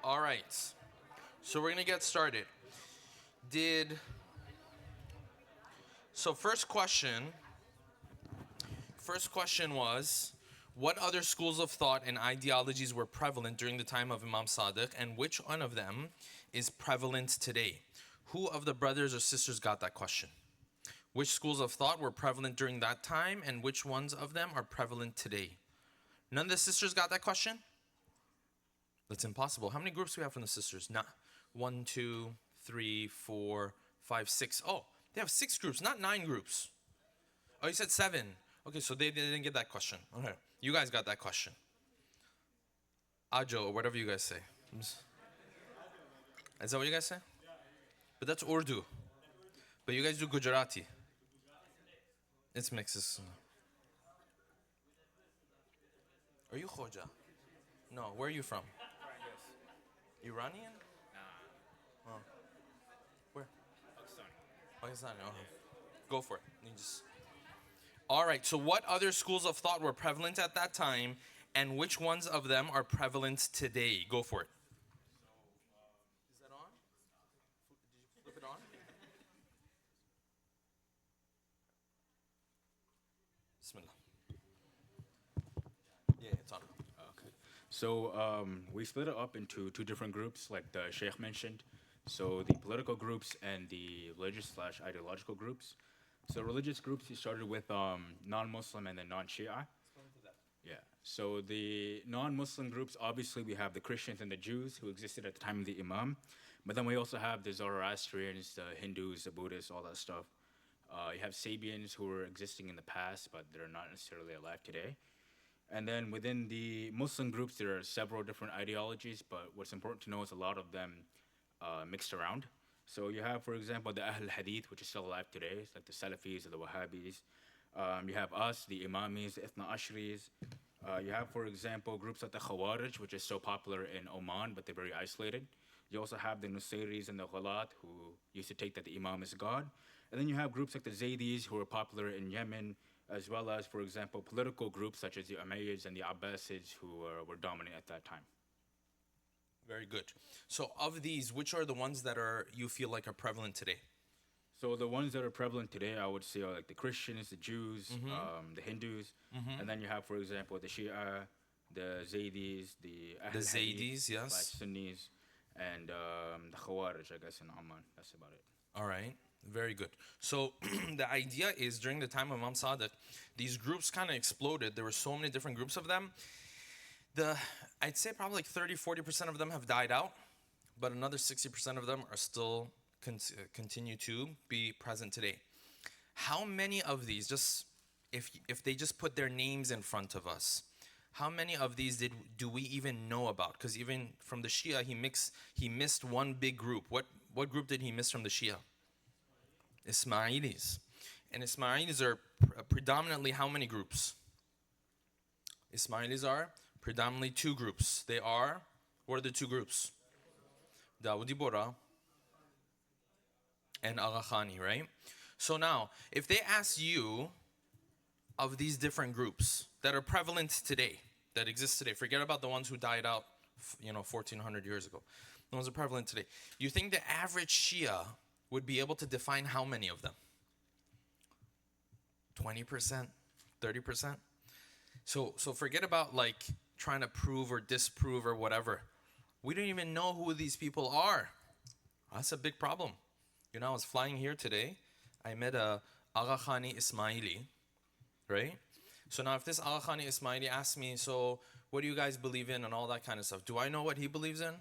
All right. So we're going to get started. First question was, what other schools of thought and ideologies were prevalent during the time of Imam Sadiq, and which one of them is prevalent today? Who of the brothers or sisters got that question? Which schools of thought were prevalent during that time, and which ones of them are prevalent today? None of the sisters got that question? That's impossible. How many groups do we have from the sisters? Not 1, 2, 3, 4, 5, 6. Oh, they have 6 groups, not 9 groups. Oh, you said 7. Okay, so they didn't get that question. Okay, you guys got that question. Ajo, or whatever you guys say. Is that what you guys say? But that's Urdu. But you guys do Gujarati. It's mixes. Are you Khoja? No, where are you from? Iranian? Nah. Oh. Where? Pakistani. Oh. Go for it. All right, so what other schools of thought were prevalent at that time, and which ones of them are prevalent today? Go for it. Is that on? Did you flip it on? Bismillah. Yeah, it's on. Okay. So we split it up into 2 different groups, like the Sheikh mentioned. So the political groups and the religious/ideological groups. So religious groups, he started with non-Muslim and then non-Shia. Yeah. So the non-Muslim groups, obviously we have the Christians and the Jews who existed at the time of the Imam. But then we also have the Zoroastrians, the Hindus, the Buddhists, all that stuff. You have Sabians who were existing in the past, but they're not necessarily alive today. And then within the Muslim groups, there are several different ideologies, but what's important to know is a lot of them mixed around. So you have, for example, the Ahl Hadith, which is still alive today. It's like the Salafis or the Wahhabis. You have us, the Imamis, the Ithna Ashris. You have, for example, groups like the Khawarij, which is so popular in Oman, but they're very isolated. You also have the Nusayris and the Ghalat, who used to take that the Imam is God. And then you have groups like the Zaydis, who are popular in Yemen, as well as, for example, political groups such as the Umayyads and the Abbasids, who were dominant at that time. Very good. So of these, which are the ones that you feel like are prevalent today? So the ones that are prevalent today, I would say, are like the Christians, the Jews, the Hindus, and then you have, for example, the Shia, the Zaydis, the Ahl Zaydis, yes, like Sunnis, and the Khawarij, I guess, in Oman. That's about it. All right. Very good. So the idea is during the time of Imam Sadiq, these groups kind of exploded. There were so many different groups of them. I'd say probably like 30-40% of them have died out, but another 60% of them are still continue to be present today. How many of these, just if they just put their names in front of us, how many of these do we even know about? Because even from the Shia, he missed one big group. What group did he miss from the Shia? Ismailis. And Ismailis are predominantly how many groups? Ismailis are predominantly 2 groups. They are, what are the 2 groups? Dawoodi Bohra and Agha Khani, right? So now, if they ask you of these different groups that are prevalent today, that exist today, forget about the ones who died out, 1,400 years ago. The ones that are prevalent today. You think the average Shia would be able to define how many of them? 20%? 30%? So forget about like trying to prove or disprove or whatever. We don't even know who these people are. That's a big problem. I was flying here today. I met a Agha Khani Ismaili, right? So now if this Agha Khani Ismaili asks me, so what do you guys believe in and all that kind of stuff, do I know what he believes in?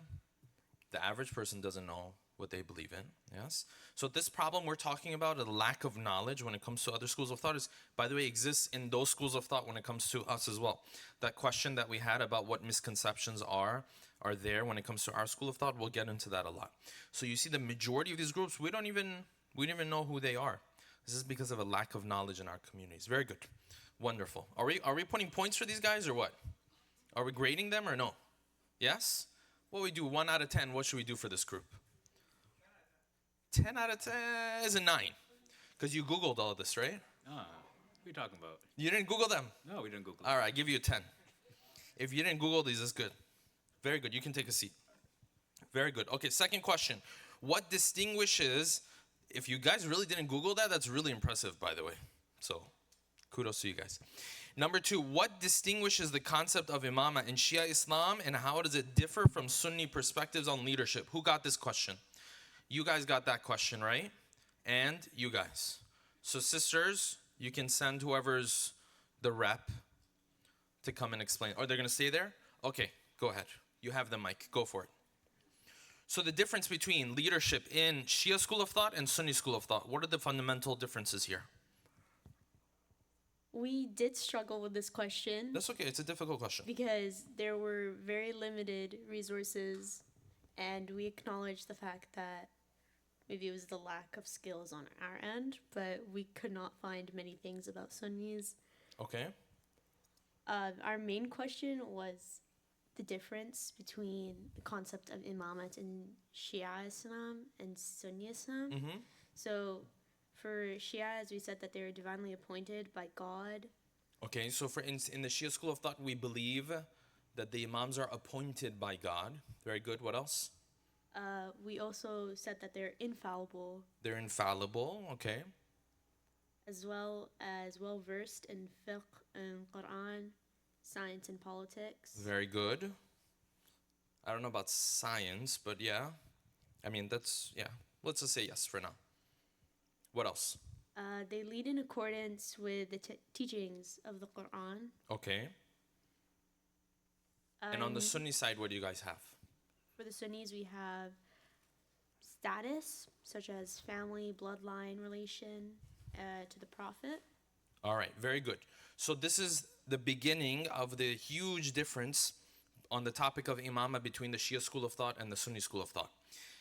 The average person doesn't know what they believe in, yes? So this problem we're talking about, a lack of knowledge when it comes to other schools of thought, is, by the way, exists in those schools of thought when it comes to us as well. That question that we had about what misconceptions are there when it comes to our school of thought, we'll get into that a lot. So you see the majority of these groups, we don't even know who they are. This is because of a lack of knowledge in our communities. Very good. Wonderful. Are we putting points for these guys or what? Are we grading them or no? Yes? What we do, 1 out of 10, what should we do for this group? 10 out of 10 is a 9. Because you Googled all of this, right? What are you talking about? You didn't Google them? No, we didn't Google All right, I give you a 10. If you didn't Google these, that's good. Very good. You can take a seat. Very good. Okay, second question. What distinguishes, if you guys really didn't Google that, that's really impressive, by the way. So, kudos to you guys. Number 2, what distinguishes the concept of imama in Shia Islam and how does it differ from Sunni perspectives on leadership? Who got this question? You guys got that question, right? And you guys. So sisters, you can send whoever's the rep to come and explain. Are they going to stay there? Okay, go ahead. You have the mic. Go for it. So the difference between leadership in Shia school of thought and Sunni school of thought, what are the fundamental differences here? We did struggle with this question That's okay. It's a difficult question. because there were very limited resources, and we acknowledge the fact that maybe it was the lack of skills on our end, but we could not find many things about Sunnis. Okay. Our main question was the difference between the concept of imamat in Shia Islam and Sunni Islam. Mm-hmm. So for Shia, as we said, that they are divinely appointed by God. Okay, so in the Shia school of thought, we believe that the imams are appointed by God. Very good. What else? We also said that they're infallible, They're infallible. Okay. as well as well versed in fiqh and Quran, science and politics. Very good. I don't know about science, but yeah. I mean, yeah. Let's just say yes for now. What else? They lead in accordance with the teachings of the Quran. Okay. And on the Sunni side, what do you guys have? For the Sunnis, we have status, such as family, bloodline relation to the Prophet. All right, very good. So this is the beginning of the huge difference on the topic of imama between the Shia school of thought and the Sunni school of thought.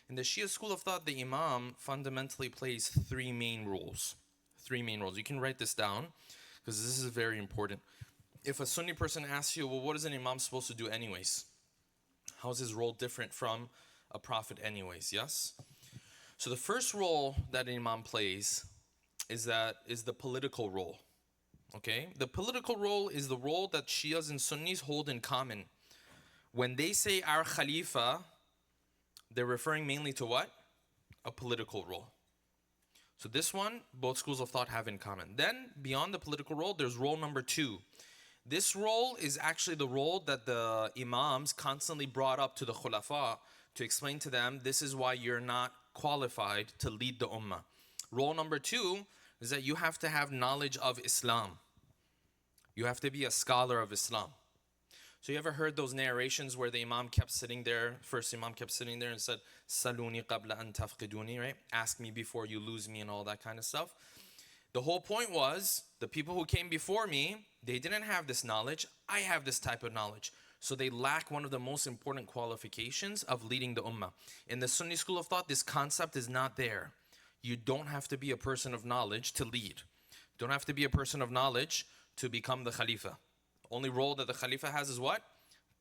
In the Shia school of thought, the imam fundamentally plays 3 main roles. 3 main roles. You can write this down because this is very important. If a Sunni person asks you, well, what is an imam supposed to do anyways? How is his role different from a prophet anyways? Yes? So the first role that an imam plays is the political role. Okay? The political role is the role that Shias and Sunnis hold in common. When they say our Khalifa, they're referring mainly to what? A political role. So this one, both schools of thought have in common. Then, beyond the political role, there's role number 2. This role is actually the role that the imams constantly brought up to the khulafa to explain to them, this is why you're not qualified to lead the ummah. Role number 2 is that you have to have knowledge of Islam. You have to be a scholar of Islam. So you ever heard those narrations where the imam kept sitting there, first imam kept sitting there and said, Saluni qabla an tafqiduni, right? Ask me before you lose me and all that kind of stuff. The whole point was, the people who came before me, they didn't have this knowledge. I have this type of knowledge. So they lack one of the most important qualifications of leading the ummah. In the Sunni school of thought, this concept is not there. You don't have to be a person of knowledge to lead. You don't have to be a person of knowledge to become the Khalifa. Only role that the Khalifa has is what?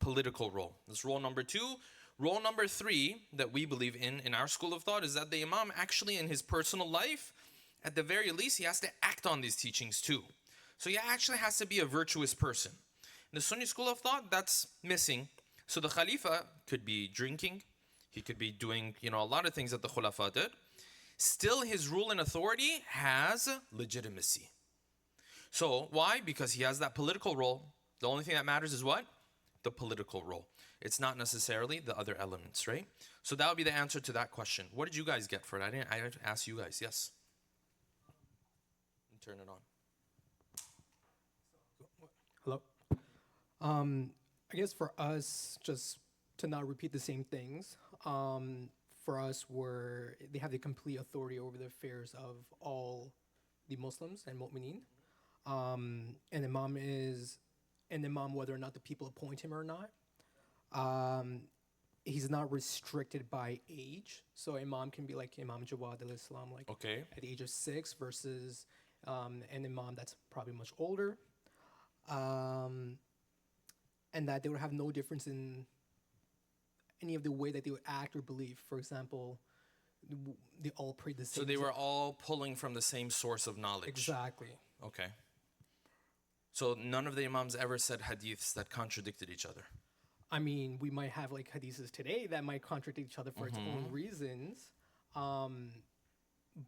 Political role. That's role number 2. Role number 3 that we believe in our school of thought is that the imam actually in his personal life, at the very least, he has to act on these teachings too. So he actually has to be a virtuous person. In the Sunni school of thought, that's missing. So the Khalifa could be drinking. He could be doing, a lot of things that the Khulafa did. Still, his rule and authority has legitimacy. So why? Because he has that political role. The only thing that matters is what? The political role. It's not necessarily the other elements, right? So that would be the answer to that question. What did you guys get for it? I didn't ask you guys. Yes. Turn it on. Hello. I guess for us, just to not repeat the same things, for us, they have the complete authority over the affairs of all the Muslims and mu'mineen. An imam is an imam whether or not the people appoint him or not. He's not restricted by age. So imam can be like Imam Jawad al-Islam, like Okay. at the age of 6 versus an imam that's probably much older. And that they would have no difference in any of the way that they would act or believe. For example, they all pray the same. So they were all pulling from the same source of knowledge. Exactly. Okay. So none of the imams ever said hadiths that contradicted each other. I mean, we might have like hadiths today that might contradict each other for its own reasons.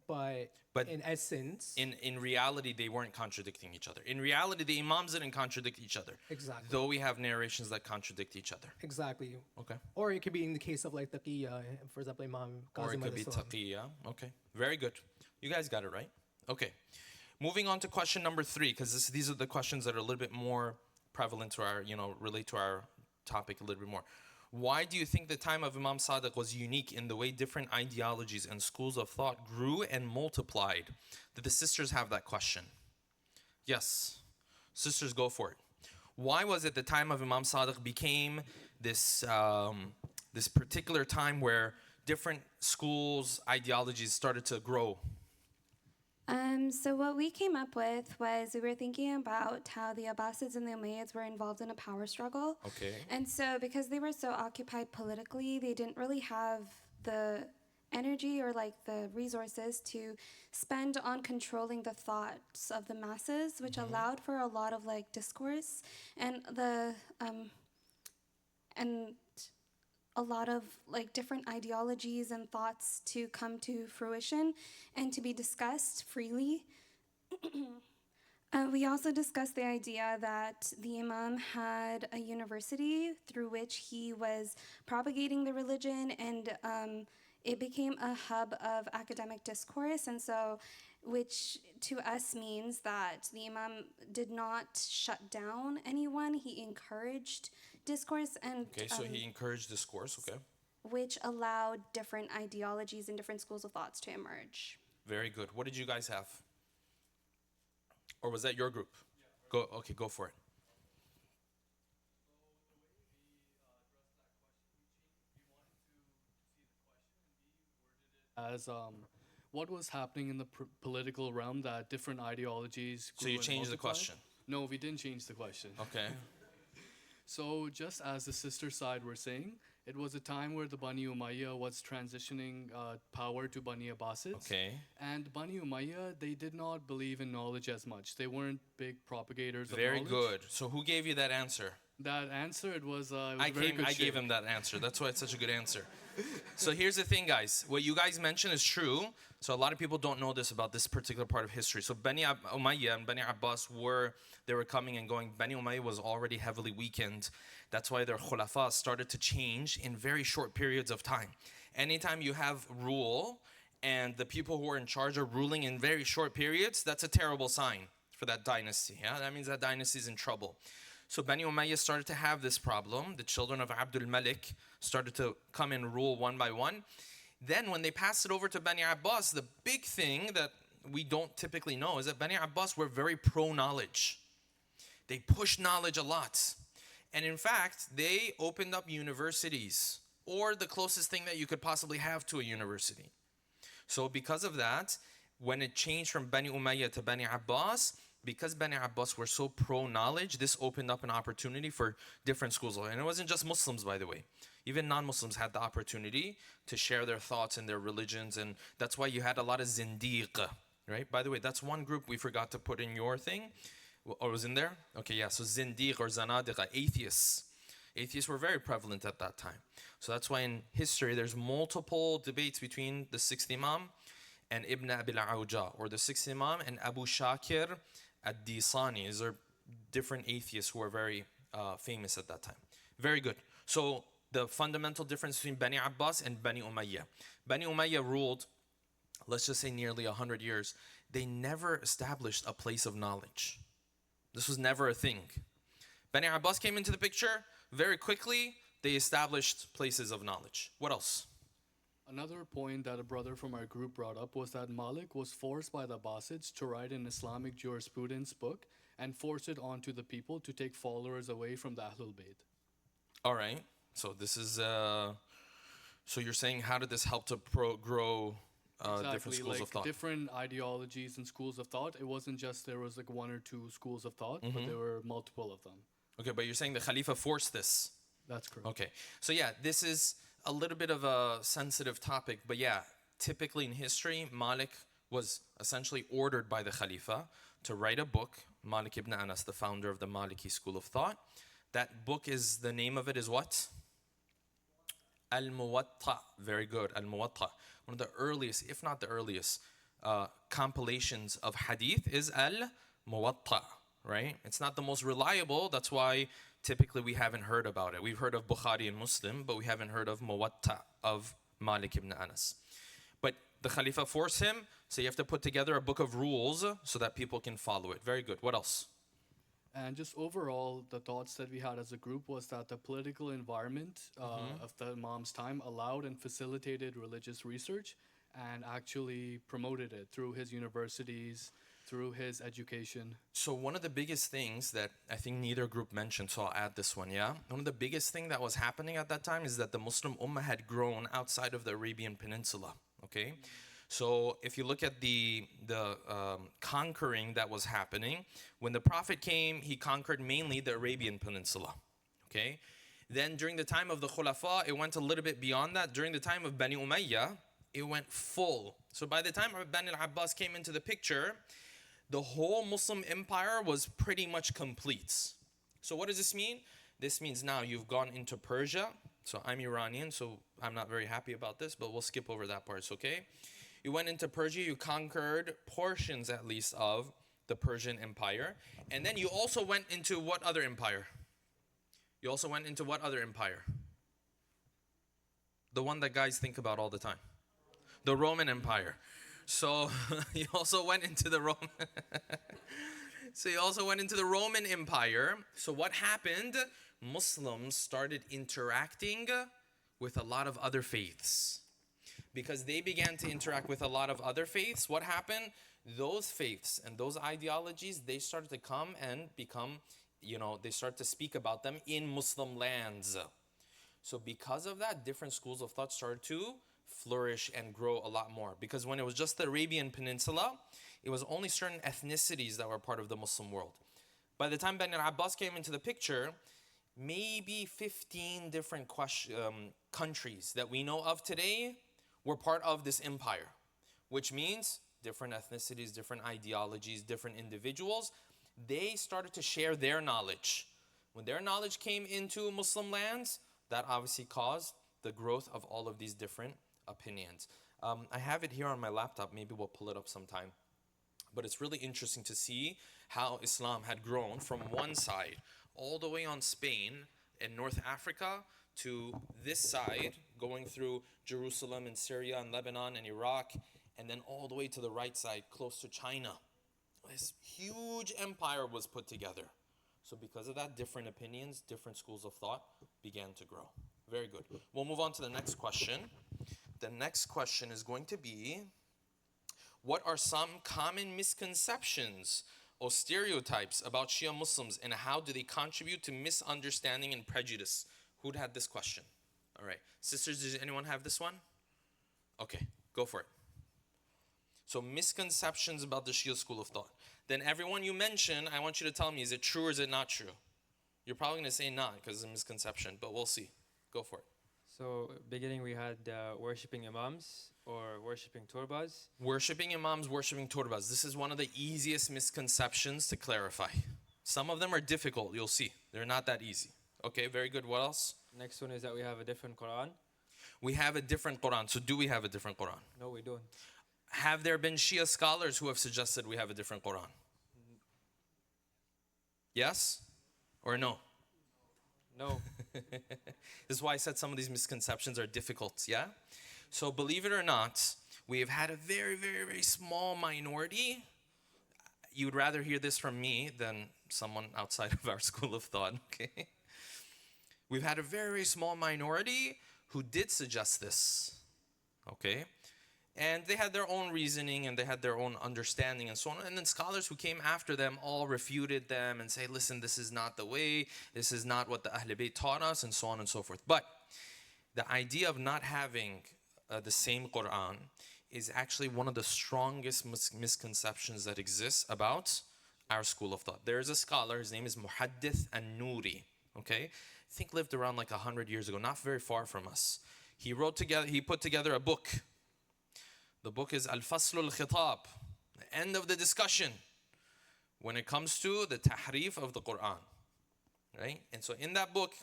But But in essence, in reality, they weren't contradicting each other. In reality, the imams didn't contradict each other. Exactly. Though we have narrations that contradict each other. exactly. Okay. Or it could be in the case of like taqiyya, for example, Imam Or it Qasim could be alayhi salam. taqiyya. Okay. Very good. You guys got it right. Okay. Moving on to question number 3, because these are the questions that are a little bit more prevalent to our, relate to our topic a little bit more. Why do you think the time of Imam Sadiq was unique in the way different ideologies and schools of thought grew and multiplied? Did the sisters have that question? Yes. Sisters, go for it. Why was it the time of Imam Sadiq became this, this particular time where different schools, ideologies started to grow? So what we came up with was we were thinking about how the Abbasids and the Umayyads were involved in a power struggle. Okay. And so because they were so occupied politically, they didn't really have the energy or like the resources to spend on controlling the thoughts of the masses, which allowed for a lot of like discourse and and a lot of like different ideologies and thoughts to come to fruition and to be discussed freely. We also discussed the idea that the Imam had a university through which he was propagating the religion, and it became a hub of academic discourse, and so which to us means that the Imam did not shut down anyone. He encouraged discourse, and Okay, so he encouraged discourse, okay. which allowed different ideologies and different schools of thoughts to emerge. Very good. What did you guys have? Or was that your group? Go for it. As what was happening in the political realm, that different ideologies So grew you and changed the multiplied. question. No, we didn't change the question. Okay. So just as the sister side were saying, it was a time where the Bani Umayyah was transitioning power to Bani Abbasids. Okay. And Bani Umayyah, they did not believe in knowledge as much. They weren't big propagators of Very knowledge. good. So who gave you that answer? That answer, it was a I very good gave shape. him that answer. That's why it's such a good answer. So here's the thing, guys. What you guys mentioned is true. So a lot of people don't know this about this particular part of history. So Bani Umayyah and Bani Abbas were coming and going. Bani Umayyah was already heavily weakened. That's why their khulafa started to change in very short periods of time. Anytime you have rule and the people who are in charge are ruling in very short periods, that's a terrible sign for that dynasty. Yeah? That means that dynasty is in trouble. So Bani Umayyah started to have this problem. The children of Abdul Malik started to come and rule one by one. Then when they passed it over to Bani Abbas, the big thing that we don't typically know is that Bani Abbas were very pro-knowledge. They pushed knowledge a lot. And in fact, they opened up universities, or the closest thing that you could possibly have to a university. So because of that, when it changed from Bani Umayyah to Bani Abbas, because Bani Abbas were so pro-knowledge, this opened up an opportunity for different schools. And it wasn't just Muslims, by the way. Even non-Muslims had the opportunity to share their thoughts and their religions. And that's why you had a lot of zindiq, right? By the way, that's one group we forgot to put in your thing. Or was in there? Okay, yeah. So zindiq or zanadiqa, atheists. Atheists were very prevalent at that time. So that's why in history, there's multiple debates between the 6th Imam and Ibn Abil Awja, or the 6th Imam and Abu Shakir ad-Disani. These are different atheists who were very famous at that time. Very good. So the fundamental difference between Bani Abbas and Bani Umayyah. Bani Umayyah ruled, let's just say nearly 100 years. They never established a place of knowledge. This was never a thing. Bani Abbas came into the picture. Very quickly, they established places of knowledge. What else? Another point that a brother from our group brought up was that Malik was forced by the Abbasids to write an Islamic jurisprudence book and force it onto the people to take followers away from the Ahlul Bayt. All right. So this is, so you're saying how did this help to grow different schools like of thought? different ideologies and schools of thought. It wasn't just there was like one or two schools of thought, but there were multiple of them. Okay, but you're saying the Khalifa forced this. That's correct. Okay. So yeah, this is a little bit of a sensitive topic, but yeah, typically in history, Malik was essentially ordered by the Khalifa to write a book. Malik ibn Anas, the founder of the Maliki school of thought. That book is, the name of it is what? Al-Muwatta. Very good. Al-Muwatta. One of the earliest, if not the earliest, compilations of hadith is Al-Muwatta, right? It's not the most reliable. That's why typically we haven't heard about it. We've heard of Bukhari and Muslim, but we haven't heard of Muwatta of Malik ibn Anas. But the Khalifa forced him, so you have to put together a book of rules so that people can follow it. Very good. What else? And just overall, the thoughts that we had as a group was that the political environment of the Imam's time allowed and facilitated religious research and actually promoted it through his universities, through his education. So one of the biggest things that I think neither group mentioned, so I'll add this one, yeah? One of the biggest thing that was happening at that time is that the Muslim Ummah had grown outside of the Arabian Peninsula, okay? So if you look at the conquering that was happening, when the Prophet came, he conquered mainly the Arabian Peninsula, okay? Then during the time of the Khulafa, it went a little bit beyond that. During the time of Bani Umayyah, it went full. So by the time Bani al-Abbas came into the picture, the whole Muslim empire was pretty much complete. So what does this mean? This means now you've gone into Persia. So I'm Iranian, so I'm not very happy about this, but we'll skip over that part, okay? You went into Persia, you conquered portions at least of the Persian Empire. And then you also went into what other empire? You also went into what other empire? The one that guys think about all the time. The Roman Empire. So you also went into the Roman So you also went into the Roman Empire. So what happened? Muslims started interacting with a lot of other faiths. Because they began to interact with a lot of other faiths, what happened? Those faiths and those ideologies, they started to come and become, they start to speak about them in Muslim lands. So because of that, different schools of thought started to flourish and grow a lot more. Because when it was just the Arabian Peninsula, it was only certain ethnicities that were part of the Muslim world. By the time Bani al-Abbas came into the picture, maybe 15 different countries that we know of today were part of this empire, which means different ethnicities, different ideologies, different individuals. They started to share their knowledge. When their knowledge came into Muslim lands, that obviously caused the growth of all of these different opinions. I have it here on my laptop. Maybe we'll pull it up sometime. But it's really interesting to see how Islam had grown from one side all the way on Spain and North Africa to this side, going through Jerusalem and Syria and Lebanon and Iraq, and then all the way to the right side, close to China. This huge empire was put together. So because of that, different opinions, different schools of thought began to grow. Very good. We'll move on to the next question. The next question is going to be, what are some common misconceptions or stereotypes about Shia Muslims, and how do they contribute to misunderstanding and prejudice? Who'd had this question? All right. Sisters, does anyone have this one? Okay, go for it. So misconceptions about the Shia school of thought. Then everyone you mention, I want you to tell me, is it true or is it not true? You're probably going to say not because it's a misconception, but we'll see. Go for it. So beginning we had worshipping imams or worshipping turbas. Worshipping imams, worshipping turbas. This is one of the easiest misconceptions to clarify. Some of them are difficult, you'll see. They're not that easy. Okay, very good. What else? Next one is that we have a different Quran. We have a different Quran. So do we have a different Quran? No, we don't. Have there been Shia scholars who have suggested we have a different Quran? Yes or no? No. This is why I said some of these misconceptions are difficult, yeah? So believe it or not, we have had a very, very, very small minority. You would rather hear this from me than someone outside of our school of thought, okay? We've had a very, very small minority who did suggest this, okay? And they had their own reasoning and they had their own understanding and so on. And then scholars who came after them all refuted them and say, listen, this is not the way. This is not what the Ahl Bayt taught us, and so on and so forth. But the idea of not having the same Quran is actually one of the strongest misconceptions that exists about our school of thought. There is a scholar, his name is Muhaddith An-Nuri, okay? I think lived around like 100 years ago, not very far from us. He put together a book. The book is Al-Fasl al-Khitab, the end of the discussion when it comes to the tahrif of the Quran. right? And so in that book,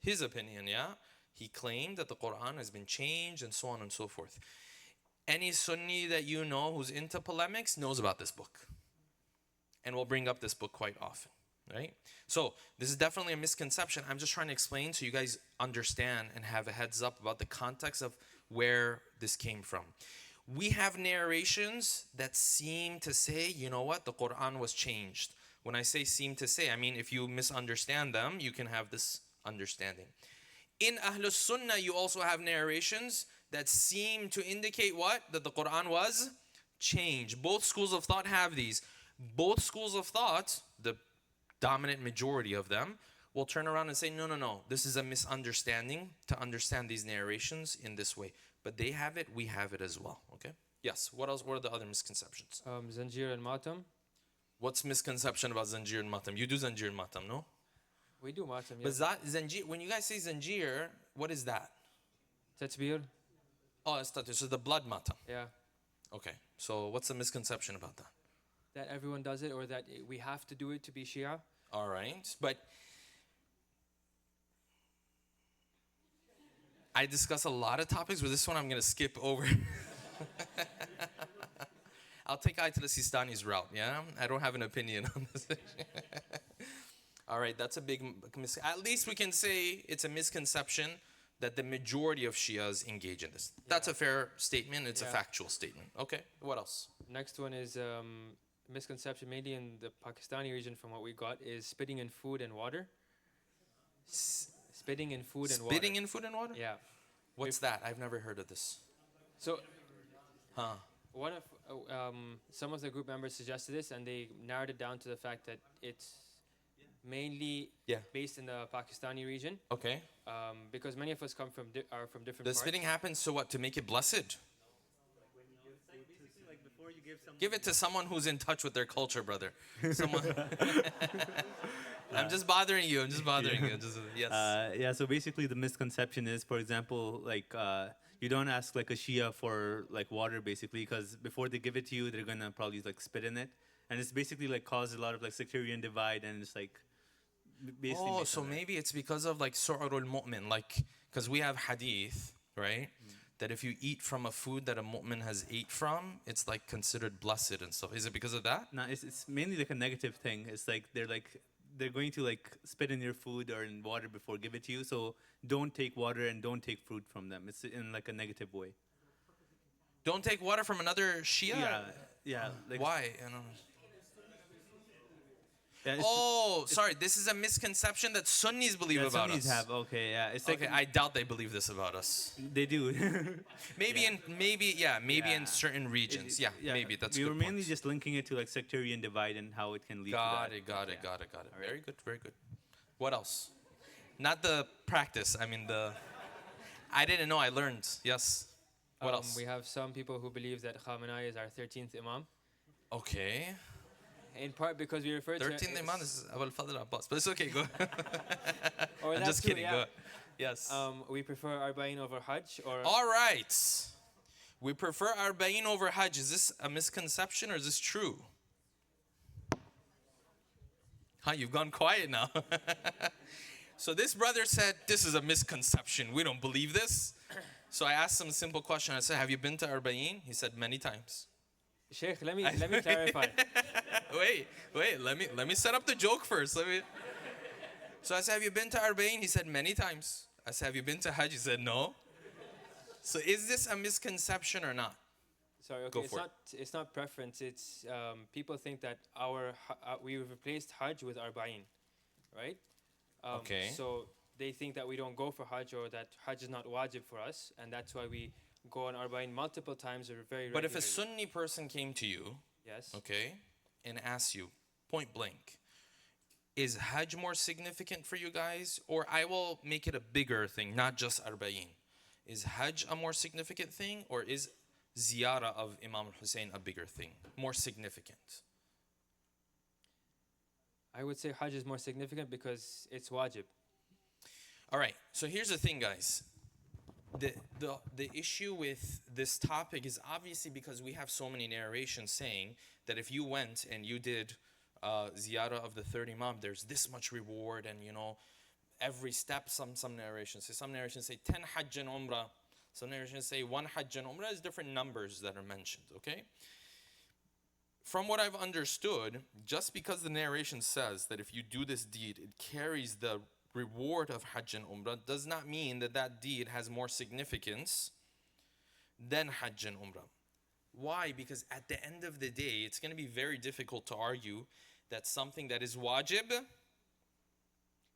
his opinion, yeah, he claimed that the Quran has been changed and so on and so forth. Any Sunni that you know who's into polemics knows about this book and will bring up this book quite often, right? So this is definitely a misconception. I'm just trying to explain so you guys understand and have a heads up about the context of where this came from. We have narrations that seem to say, you know what, the Quran was changed. When I say seem to say, I mean if you misunderstand them, you can have this understanding. In Ahlus Sunnah, you also have narrations that seem to indicate what? That the Quran was changed. Both schools of thought have these. Both schools of thought, the dominant majority of them, will turn around and say, no, no, no, this is a misunderstanding to understand these narrations in this way. But they have it, we have it as well, okay? Yes, what else? What are the other misconceptions? Zanjir and Matam. What's misconception about Zanjir and Matam? You do Zanjir and Matam, no? We do Matam, yeah. But that Zanjir, when you guys say Zanjir, what is that? Tatbir. Oh, it's that. So the blood Matam. Yeah. Okay, so what's the misconception about that? That everyone does it, or that we have to do it to be Shia. All right, but I discuss a lot of topics, but this one I'm going to skip over. I'll take Ayatollah Sistani's route, yeah? I don't have an opinion on this. All right, that's a big at least we can say it's a misconception that the majority of Shias engage in this. That's a fair statement. It's a factual statement. Okay, what else? Next one is misconception, mainly in the Pakistani region from what we got, is spitting in food and water. Spitting in food and water. Spitting in food and water? Yeah. What's that? I've never heard of this. So, Huh. one of some of the group members suggested this, and they narrowed it down to the fact that it's mainly based in the Pakistani region. Okay. Because many of us come from are from different The parts. spitting happens so what? To make it blessed? Give it to someone who's in touch with their culture, brother. Someone. I'm just bothering you. I'm just bothering you. Just, yes. Yeah, so basically the misconception is, for example, like you don't ask like a Shia for like water basically, because before they give it to you, they're gonna probably like spit in it, and it's basically like caused a lot of like sectarian divide, and it's like basically. Oh, based so on that. maybe it's because of like su'urul mu'min, like because we have hadith, right? That if you eat from a food that a mu'min has ate from, it's like considered blessed and stuff. Is it because of that? No, it's mainly like a negative thing. It's like they're going to like spit in your food or in water before give it to you. So don't take water and don't take fruit from them. It's in like a negative way. Don't take water from another Shia? Yeah. Like, Why? I don't know. Yeah, it's- Oh, sorry. This is a misconception that Sunnis believe yeah, about Sunnis us. have, okay, yeah. It's like, Okay, I doubt they believe this about us. they do. Maybe Yeah. in certain regions. Yeah, maybe that's. We a were good mainly point. just linking it to like sectarian divide and how it can lead Got to that. it. Got it. Yeah. Got it. Got it. Very good. Very good. What else? Not the practice. I mean the. I didn't know. I learned. Yes. What else? We have some people who believe that Khamenei is our 13th Imam. Okay. In part because we refer to 13th Imam is Abul Fadl Abbas, but it's okay. Go. Or I'm that just too, kidding. yeah. Go. Yes. We prefer Arba'in over Hajj, or All right. We prefer Arba'in over Hajj. Is this a misconception or is this true? Huh, you've gone quiet now. So this brother said, this is a misconception. We don't believe this. So I asked him a simple question. I said, have you been to Arba'in? He said, many times. Sheikh, let me clarify. Wait, let me set up the joke first. So I said, have you been to Arba'in? He said, many times. I said, have you been to Hajj? He said, no. So is this a misconception or not? Sorry, Go okay, for it. it's not preference. It's people think that we replaced Hajj with Arba'in, right? Okay. So they think that we don't go for Hajj, or that Hajj is not wajib for us, and that's why we go on Arba'in multiple times or very But if a regularly. Sunni person came to you, Yes. okay, and asked you point blank, is Hajj more significant for you guys? Or I will make it a bigger thing, not just Arba'in. Is Hajj a more significant thing, or is ziyarah of Imam Hussein a bigger thing, more significant? I would say Hajj is more significant because it's wajib. All right, so here's the thing, guys. The issue with this topic is obviously because we have so many narrations saying that if you went and you did ziyarah of the third Imam, there's this much reward, and every step, some narrations say 10 Hajj and Umrah. Some narrations say 1 Hajj and Umrah. Is different numbers that are mentioned, okay? From what I've understood, just because the narration says that if you do this deed, it carries the reward of Hajj and Umrah, does not mean that that deed has more significance than Hajj and Umrah. Why? Because at the end of the day, it's going to be very difficult to argue that something that is wajib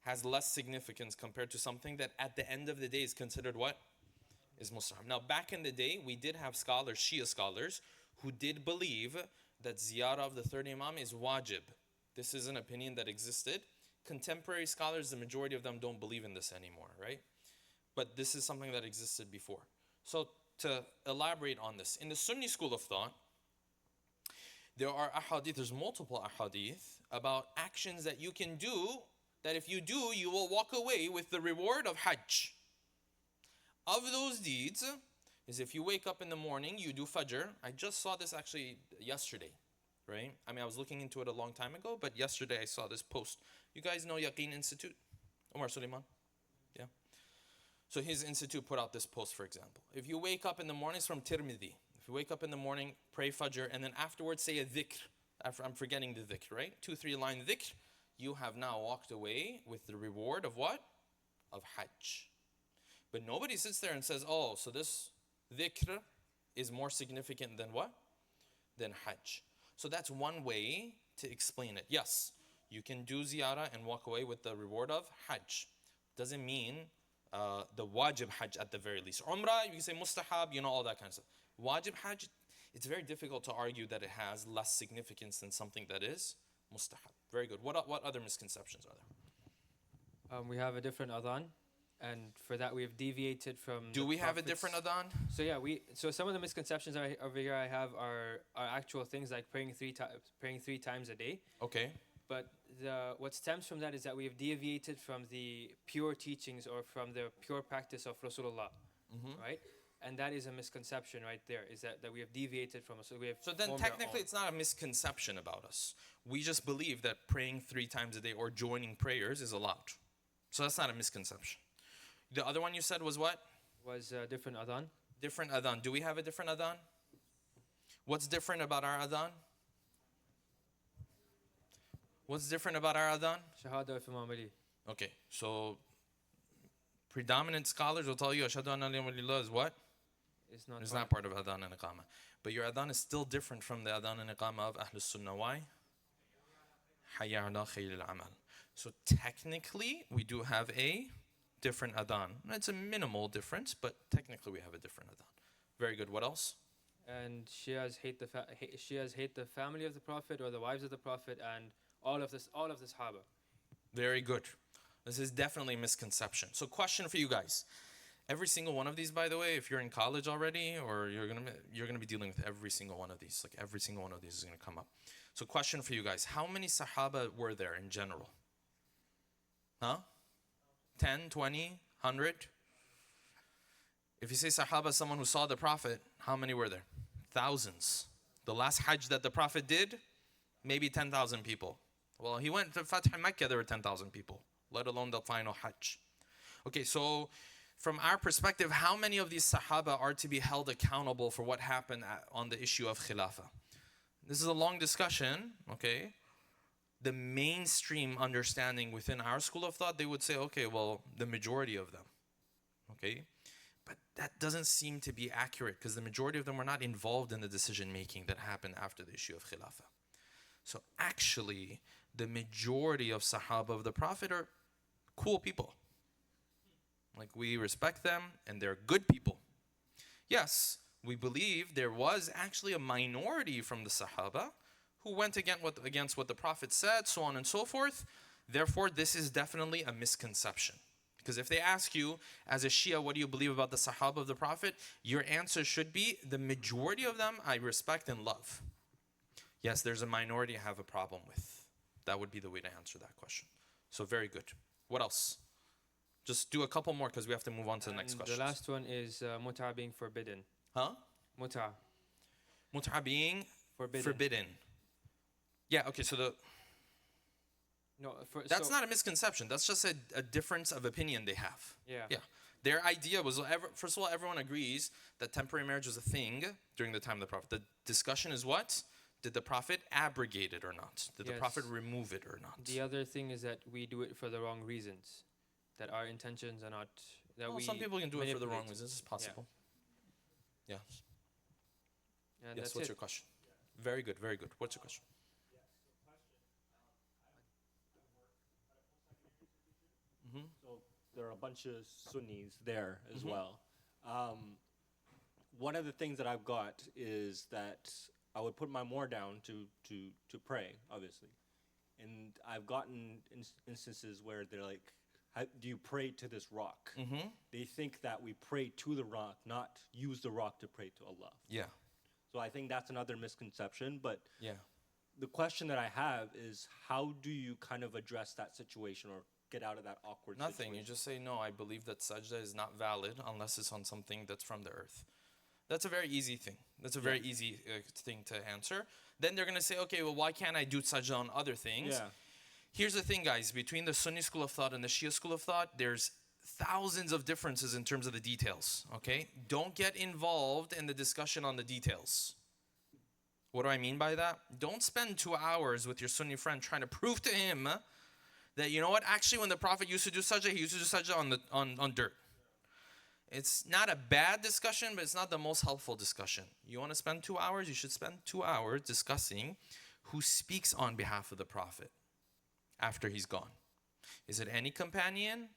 has less significance compared to something that at the end of the day is considered what? Is mustahab. Now, back in the day, we did have scholars, Shia scholars, who did believe that ziyarah of the third Imam is wajib. This is an opinion that existed. Contemporary scholars, the majority of them don't believe in this anymore, right? But this is something that existed before. So to elaborate on this, in the Sunni school of thought, there are ahadith, there's multiple ahadith about actions that you can do, that if you do, you will walk away with the reward of Hajj. Of those deeds is if you wake up in the morning, you do Fajr. I just saw this actually yesterday, right? I mean, I was looking into it a long time ago, but yesterday I saw this post. You guys know Yaqeen Institute? Omar Suleiman? Yeah. So his institute put out this post, for example. If you wake up in the morning, it's from Tirmidhi. If you wake up in the morning, pray Fajr, and then afterwards say a dhikr. I'm forgetting the dhikr, right? 2-3 line dhikr. You have now walked away with the reward of what? Of Hajj. But nobody sits there and says, oh, so this dhikr is more significant than what? Than Hajj. So that's one way to explain it. Yes, you can do ziyarah and walk away with the reward of Hajj. Doesn't mean the wajib Hajj at the very least. Umrah, you can say mustahab, all that kind of stuff. Wajib Hajj, it's very difficult to argue that it has less significance than something that is mustahab. Very good. What other misconceptions are there? We have a different adhan, and for that we have deviated from. Do we have a different adhan? So yeah, so some of the misconceptions over here I have are actual things like praying three times a day. Okay. But what stems from that is that we have deviated from the pure teachings or from the pure practice of Rasulullah, right? And that is a misconception right there, is that we have deviated from us. So then technically it's not a misconception about us. We just believe that praying 3 times a day or joining prayers is allowed. So that's not a misconception. The other one you said was what? Was different adhan. Different adhan. Do we have a different adhan? What's different about our adhan? What's different about our adhan? Shahada of Imam Ali. Okay, so predominant scholars will tell you Ashhadu an la ilaha illallah is what? It's not part of adhan and iqamah. But your adhan is still different from the adhan and iqamah of Ahlus Sunnah. Why? Hayya ala khayl al-amal. So technically, we do have a different adhan. It's a minimal difference, but technically we have a different adhan. Very good. What else? And Shias hate the family of the Prophet or the wives of the Prophet and all of the Sahaba. Very good. This is definitely a misconception. So question for you guys. Every single one of these, by the way, if you're in college already, or you're gonna be dealing with every single one of these. Like every single one of these is gonna come up. So question for you guys. How many Sahaba were there in general? Huh? 10, 20, 100? If you say Sahaba, someone who saw the Prophet, how many were there? Thousands. The last Hajj that the Prophet did, maybe 10,000 people. Well, he went to Fath Makkah, there were 10,000 people, let alone the final Hajj. Okay, so from our perspective, how many of these Sahaba are to be held accountable for what happened on the issue of Khilafah? This is a long discussion, okay? The mainstream understanding within our school of thought, they would say, okay, well, the majority of them, okay? But that doesn't seem to be accurate because the majority of them were not involved in the decision making that happened after the issue of Khilafah. So actually, the majority of Sahaba of the Prophet are cool people. Like, we respect them and they're good people. Yes, we believe there was actually a minority from the Sahaba who went against what the Prophet said, so on and so forth. Therefore, this is definitely a misconception. Because if they ask you, as a Shia, what do you believe about the Sahaba of the Prophet? Your answer should be, the majority of them I respect and love. Yes, there's a minority I have a problem with. That would be the way to answer that question. So very good. What else? Just do a couple more because we have to move on to the next question. The last one is mut'a being forbidden. Huh? Mut'a. Mut'a being forbidden. Yeah, okay, so No, That's not a misconception. That's just a difference of opinion they have. Yeah. Yeah. Their idea was, first of all, everyone agrees that temporary marriage was a thing during the time of the Prophet. The discussion is what? Did the Prophet abrogate it or not? Did the Prophet Yes. remove it or not? The other thing is that we do it for the wrong reasons. That our intentions are not. That Well, we some people can do it for the wrong manipulate. reasons. It's possible. Yeah. And Yes, that's what's it. your question? Very good, very good. What's your question? So there are a bunch of Sunnis there as well. One of the things that I've got is that I would put my more down to pray, obviously. And I've gotten instances where they're like, do you pray to this rock? They think that we pray to the rock, not use the rock to pray to Allah. Yeah. So I think that's another misconception. But Yeah. the question that I have is, how do you kind of address that situation or get out of that awkward Nothing. situation? You just say, no, I believe that sajda is not valid unless it's on something that's from the earth. That's a very easy thing. That's a very easy thing to answer. Then they're going to say, okay, well, why can't I do sajda on other things? Yeah. Here's the thing, guys. Between the Sunni school of thought and the Shia school of thought, there's thousands of differences in terms of the details, okay? Don't get involved in the discussion on the details. What do I mean by that? Don't spend 2 hours with your Sunni friend trying to prove to him that, you know what, actually when the Prophet used to do sajda, he used to do sajda on dirt. It's not a bad discussion, but it's not the most helpful discussion. You want to spend 2 hours? You should spend 2 hours discussing who speaks on behalf of the Prophet after he's gone. Is it any companion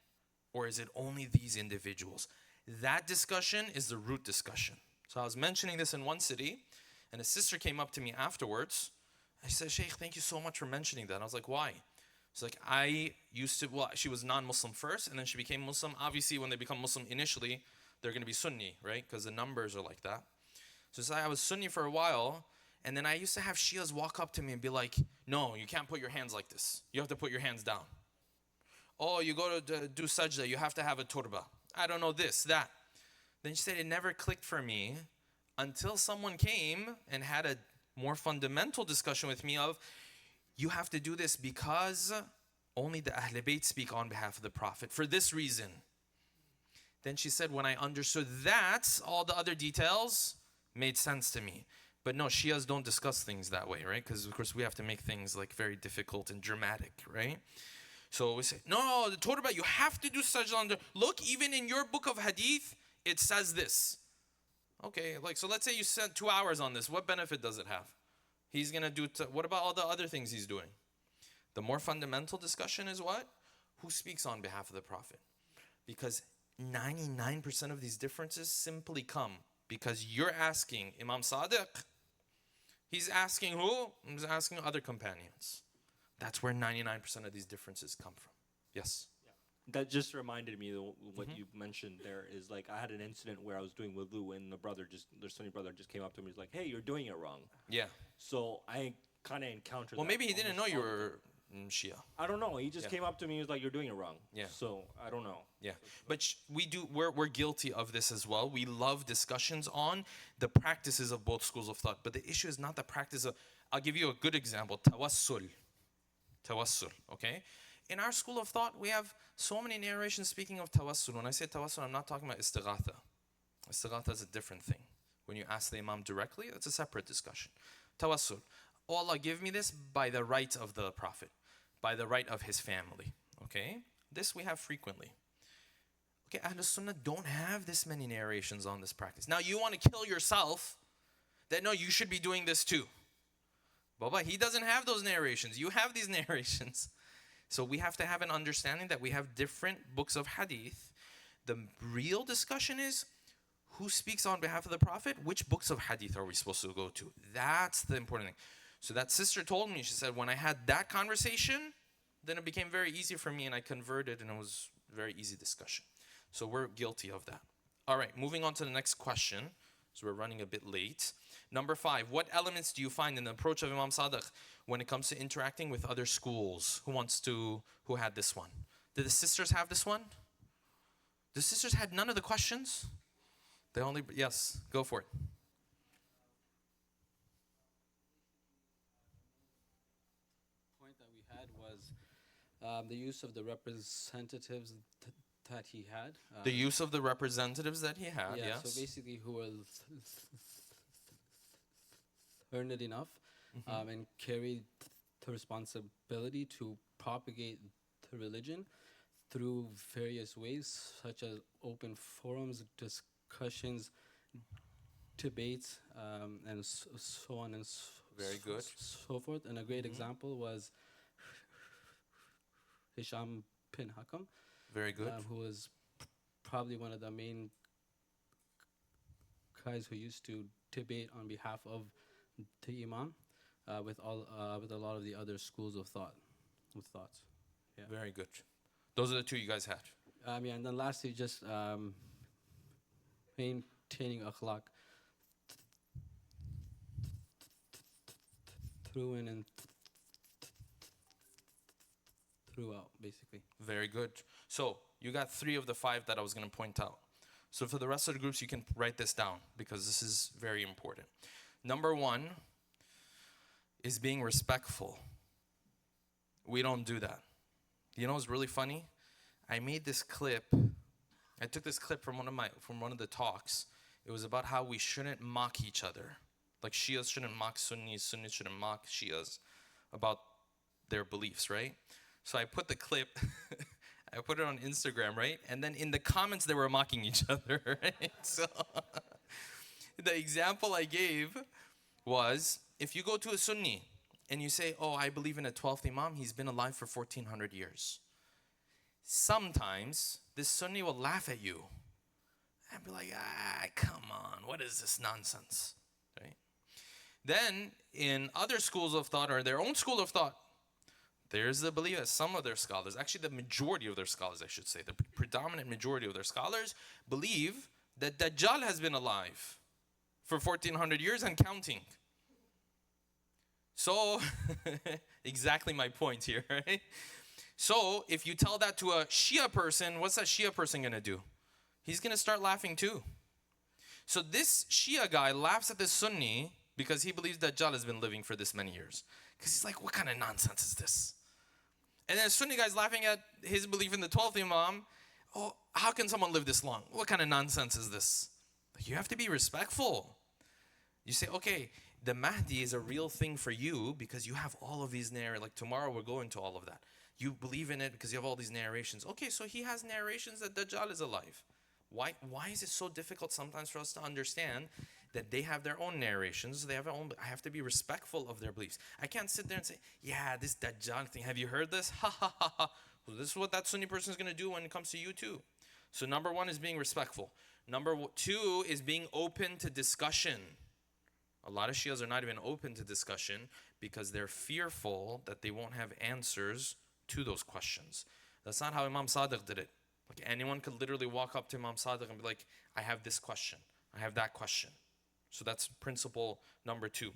or is it only these individuals? That discussion is the root discussion. So I was mentioning this in one city, and a sister came up to me afterwards. I said, Sheikh, thank you so much for mentioning that. And I was like, why? She's like, she was non-Muslim first, and then she became Muslim. Obviously, when they become Muslim initially, they're going to be Sunni, right? Because the numbers are like that. So it's like I was Sunni for a while, and then I used to have Shias walk up to me and be like, no, you can't put your hands like this. You have to put your hands down. Oh, you go to do sajda, you have to have a turba. I don't know this, that. Then she said it never clicked for me until someone came and had a more fundamental discussion with me of, you have to do this because only the Ahl Bayt speak on behalf of the Prophet for this reason. Then she said, when I understood that, all the other details made sense to me. But no, Shias don't discuss things that way, right? Because of course we have to make things like very difficult and dramatic, right? So we say, no, the Torah, you have to do sajda on the, look, even in your book of hadith, it says this. Okay, like, so let's say you spent 2 hours on this. What benefit does it have? He's going to do, what about all the other things he's doing? The more fundamental discussion is what? Who speaks on behalf of the Prophet? Because 99% of these differences simply come because you're asking Imam Sadiq. He's asking who? He's asking other companions. That's where 99% of these differences come from. Yes? That just reminded me of what you mentioned there is like I had an incident where I was doing wudu and the Sunni brother just came up to me and was like, hey, you're doing it wrong. Yeah. So I kind of encountered Well, that maybe he didn't know almost you all the were time. Shia. I don't know. He just Yeah. came up to me and was like, you're doing it wrong. Yeah. So I don't know. Yeah, but we're guilty of this as well. We love discussions on the practices of both schools of thought, but the issue is not the practice of. I'll give you a good example. Tawassul, okay? In our school of thought, we have so many narrations speaking of tawassul. When I say tawassul, I'm not talking about istighatha. Istighatha is a different thing. When you ask the imam directly, that's a separate discussion. Tawassul. Oh Allah, give me this by the right of the Prophet, by the right of his family, okay? This we have frequently. Okay, Ahlul Sunnah don't have this many narrations on this practice. Now you want to kill yourself, that no, you should be doing this too. Baba, he doesn't have those narrations. You have these narrations. So we have to have an understanding that we have different books of hadith. The real discussion is who speaks on behalf of the Prophet? Which books of hadith are we supposed to go to? That's the important thing. So that sister told me, she said, when I had that conversation, then it became very easy for me and I converted and it was a very easy discussion. So we're guilty of that. All right, moving on to the next question. So we're running a bit late. Number 5, what elements do you find in the approach of Imam Sadiq when it comes to interacting with other schools? Who had this one? Did the sisters have this one? The sisters had none of the questions? Yes, go for it. Point that we had was The use of the representatives that he had. The use of the representatives that he had, Yeah, yes. so basically who were learned enough and carried the responsibility to propagate the religion through various ways, such as open forums, discussions, debates, and so on and Very good. so forth. And a great example was Hisham bin Hakam, Very good. who was probably one of the main guys who used to debate on behalf of the Imam with a lot of the other schools of thoughts. Yeah. Very good. Those are the two you guys had. Yeah, and then lastly, just maintaining akhlaq through in and throughout, basically. Very good. So you got 3 of the 5 that I was going to point out. So for the rest of the groups, you can write this down because this is very important. Number 1 is being respectful. We don't do that. You know what's really funny? I made this clip. I took this clip from one of the talks. It was about how we shouldn't mock each other. Like Shias shouldn't mock Sunnis, Sunnis shouldn't mock Shias about their beliefs, right? So I put the clip, I put it on Instagram, right? And then in the comments, they were mocking each other, right? So the example I gave was, if you go to a Sunni and you say, oh, I believe in a 12th Imam, he's been alive for 1400 years. Sometimes this Sunni will laugh at you and be like, come on, what is this nonsense, right? Then in other schools of thought, or their own school of thought, there's the belief that some of their scholars, actually the majority of their scholars, I should say, the predominant majority of their scholars believe that Dajjal has been alive for 1400 years and counting. So, exactly my point here, right? So, if you tell that to a Shia person, what's that Shia person going to do? He's going to start laughing too. So this Shia guy laughs at this Sunni because he believes Dajjal has been living for this many years. Because he's like, what kind of nonsense is this? And then the Sunni guy's laughing at his belief in the 12th Imam. Oh, how can someone live this long? What kind of nonsense is this? You have to be respectful. You say, okay, the Mahdi is a real thing for you because you have all of these narrations. Like tomorrow we're going to all of that. You believe in it because you have all these narrations. Okay, so he has narrations that Dajjal is alive. Why is it so difficult sometimes for us to understand that they have their own narrations, they have their own, I have to be respectful of their beliefs. I can't sit there and say, yeah, this Dajjal thing, have you heard this? Ha ha ha ha. Well, this is what that Sunni person is going to do when it comes to you too. So number 1 is being respectful. Number 2 is being open to discussion. A lot of Shias are not even open to discussion because they're fearful that they won't have answers to those questions. That's not how Imam Sadiq did it. Like anyone could literally walk up to Imam Sadiq and be like, I have this question, I have that question. So that's principle number 2.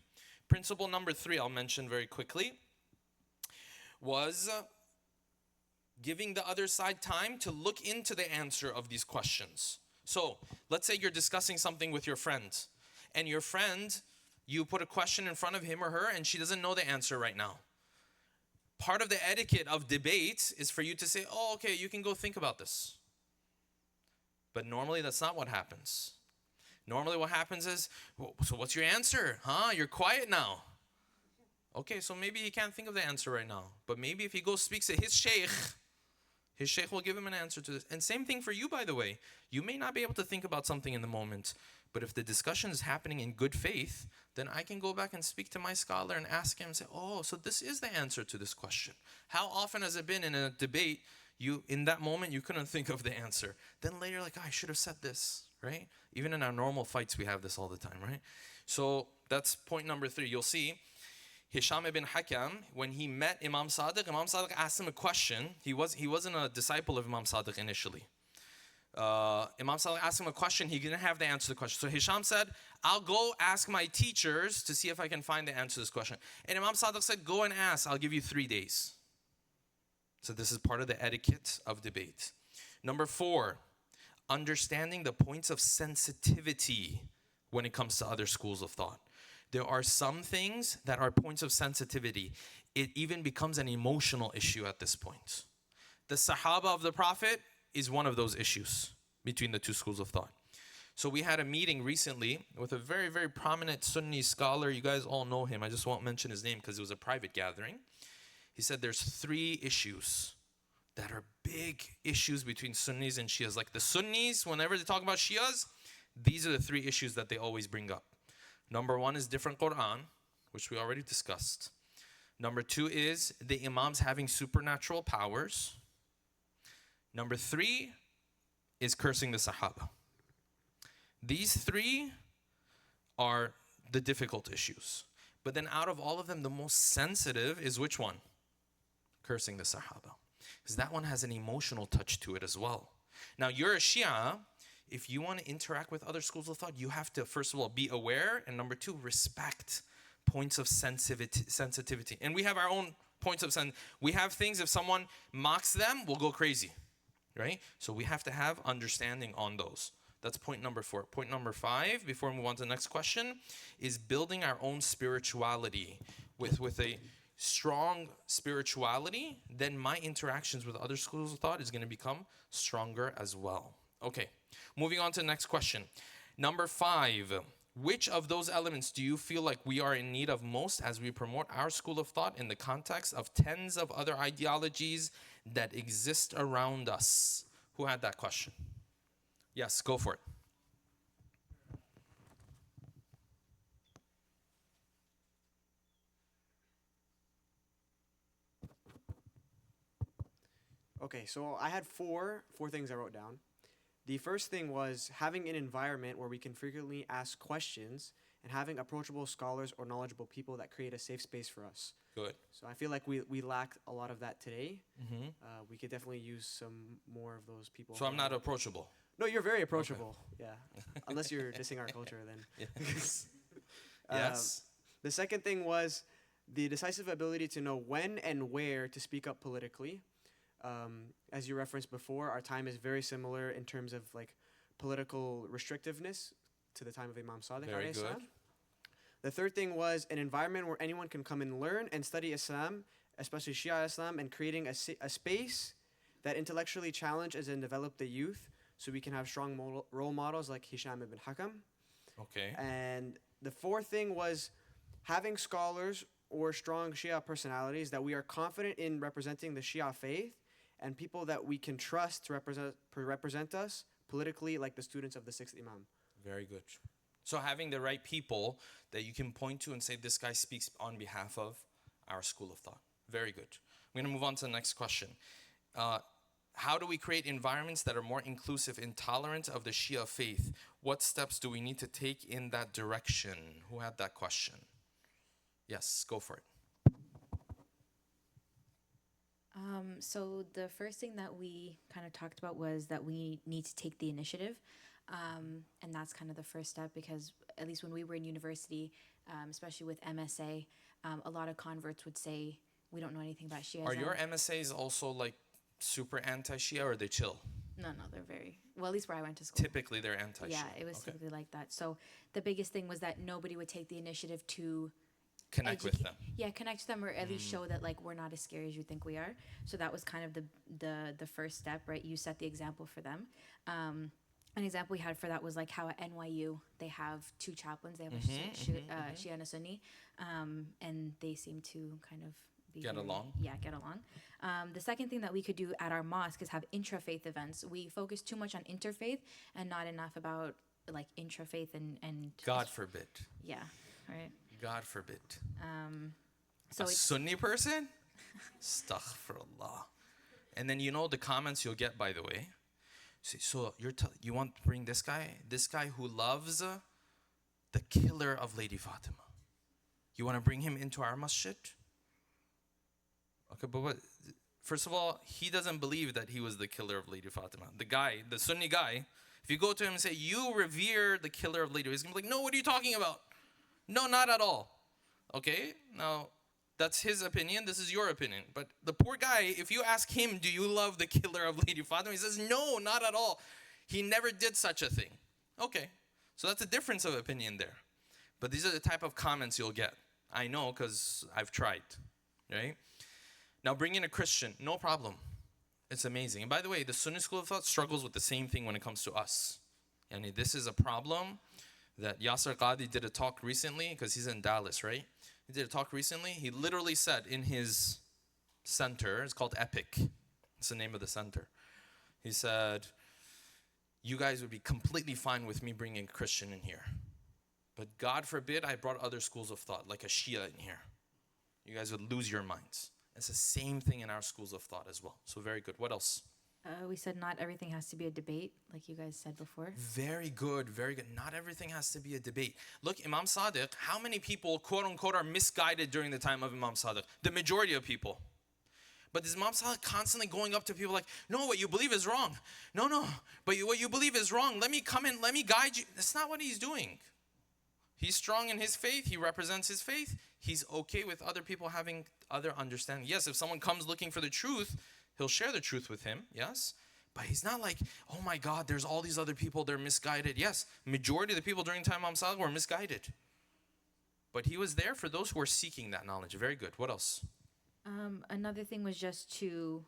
Principle number 3, I'll mention very quickly, was giving the other side time to look into the answer of these questions. So let's say you're discussing something with your friend, and your friend, you put a question in front of him or her, and she doesn't know the answer right now. Part of the etiquette of debate is for you to say, oh, okay, you can go think about this. But normally that's not what happens. Normally what happens is, well, so what's your answer? Huh? You're quiet now. Okay, so maybe he can't think of the answer right now. But maybe if he goes speaks to his Sheikh will give him an answer to this. And same thing for you, by the way. You may not be able to think about something in the moment, but if the discussion is happening in good faith, then I can go back and speak to my scholar and ask him and say, oh, so this is the answer to this question. How often has it been in a debate, in that moment, you couldn't think of the answer. Then later, like, oh, I should have said this, right? Even in our normal fights, we have this all the time, right? So that's point number 3. You'll see, Hisham ibn Hakam, when he met Imam Sadiq asked him a question. He wasn't a disciple of Imam Sadiq initially. Imam Sadiq asked him a question. He didn't have the answer to the question. So Hisham said, I'll go ask my teachers to see if I can find the answer to this question. And Imam Sadiq said, go and ask. I'll give you 3 days. So this is part of the etiquette of debate. Number 4, understanding the points of sensitivity when it comes to other schools of thought. there are some things that are points of sensitivity. It even becomes an emotional issue at this point. The Sahaba of the Prophet is one of those issues between the two schools of thought. So we had a meeting recently with a very, very prominent Sunni scholar. You guys all know him. I just won't mention his name because it was a private gathering. He said there's 3 issues that are big issues between Sunnis and Shias. Like the Sunnis, whenever they talk about Shias, these are the 3 issues that they always bring up. Number 1 is different Quran, which we already discussed. Number 2 is the Imams having supernatural powers. Number 3 is cursing the Sahaba. These 3 are the difficult issues. But then out of all of them, the most sensitive is which one? Cursing the Sahaba. Because that one has an emotional touch to it as well. Now, you're a Shia. If you want to interact with other schools of thought, you have to, first of all, be aware. And number 2, respect points of sensitivity. And we have our own points of sensitivity. We have things, if someone mocks them, we'll go crazy. Right? So we have to have understanding on those. That's point number 4. Point number 5, before we move on to the next question, is building our own spirituality. With a strong spirituality, then my interactions with other schools of thought is going to become stronger as well. Okay, moving on to the next question. Number 5, which of those elements do you feel like we are in need of most as we promote our school of thought in the context of tens of other ideologies that exist around us? Who had that question? Yes, go for it. Okay, so I had four things I wrote down. The first thing was having an environment where we can frequently ask questions and having approachable scholars or knowledgeable people that create a safe space for us. Good. So I feel like we lack a lot of that today. We could definitely use some more of those people. So I'm not approachable. No, you're very approachable. Okay. Yeah, unless you're dissing our culture, then. Yes. The second thing was the decisive ability to know when and where to speak up politically. As you referenced before, our time is very similar in terms of like political restrictiveness to the time of Imam Sadiq. Very good. Salam. The third thing was an environment where anyone can come and learn and study Islam, especially Shia Islam, and creating a space that intellectually challenges and develop the youth so we can have strong role models like Hisham ibn Hakam. Okay. And the fourth thing was having scholars or strong Shia personalities that we are confident in representing the Shia faith and people that we can trust to represent us politically, like the students of the 6th Imam. Very good. So having the right people that you can point to and say, this guy speaks on behalf of our school of thought. Very good. I'm going to move on to the next question. How do we create environments that are more inclusive and tolerant of the Shia faith? What steps do we need to take in that direction? Who had that question? Yes, go for it. So the first thing that we kind of talked about was that we need to take the initiative. And that's kind of the first step because at least when we were in university, especially with MSA, a lot of converts would say, we don't know anything about Shia. Are your MSAs also like super anti-Shia or are they chill? No, they're very, well, at least where I went to school. Typically they're anti-Shia. Yeah, it was typically like that. So the biggest thing was that nobody would take the initiative to connect with them. Yeah, connect with them or at least show that like we're not as scary as you think we are. So that was kind of the first step, right? You set the example for them. An example we had for that was like how at NYU they have 2 chaplains. They have a Shia and a Sunni, and they seem to kind of get along. Yeah, get along. The second thing that we could do at our mosque is have intrafaith events. We focus too much on interfaith and not enough about like intrafaith and God forbid. Yeah, right. God forbid. So a Sunni person? Astaghfirullah. And then you know the comments you'll get, by the way. So you want to bring this guy who loves the killer of Lady Fatima. You want to bring him into our masjid? Okay, but what? First of all, he doesn't believe that he was the killer of Lady Fatima. The Sunni guy, if you go to him and say, you revere the killer of Lady Fatima, he's going to be like, no, what are you talking about? No, not at all. Okay, now that's his opinion. This is your opinion. But the poor guy, if you ask him, do you love the killer of Lady Fatima? He says, no, not at all. He never did such a thing. Okay, so that's a difference of opinion there. But these are the type of comments you'll get. I know because I've tried, right? Now bring in a Christian, no problem. It's amazing. And by the way, the Sunni school of thought struggles with the same thing when it comes to us. And this is a problem that Yasser Qadi did a talk recently, because he's in Dallas, right? He did a talk recently. He literally said in his center, it's called Epic. It's the name of the center. He said, you guys would be completely fine with me bringing a Christian in here. But God forbid I brought other schools of thought, like a Shia in here. You guys would lose your minds. It's the same thing in our schools of thought as well. So very good. What else? We said not everything has to be a debate, like you guys said before. Very good, very good. Not everything has to be a debate. Look, Imam Sadiq, how many people, quote unquote, are misguided during the time of Imam Sadiq? The majority of people. But is Imam Sadiq constantly going up to people like, no, what you believe is wrong. No, but what you believe is wrong. Let me come in, let me guide you. That's not what he's doing. He's strong in his faith. He represents his faith. He's okay with other people having other understanding. Yes, if someone comes looking for the truth, he'll share the truth with him, yes? But he's not like, oh my God, there's all these other people, they're misguided. Yes, majority of the people during the time of Imam Sadiq were misguided. But he was there for those who were seeking that knowledge. Very good. What else? Another thing was just to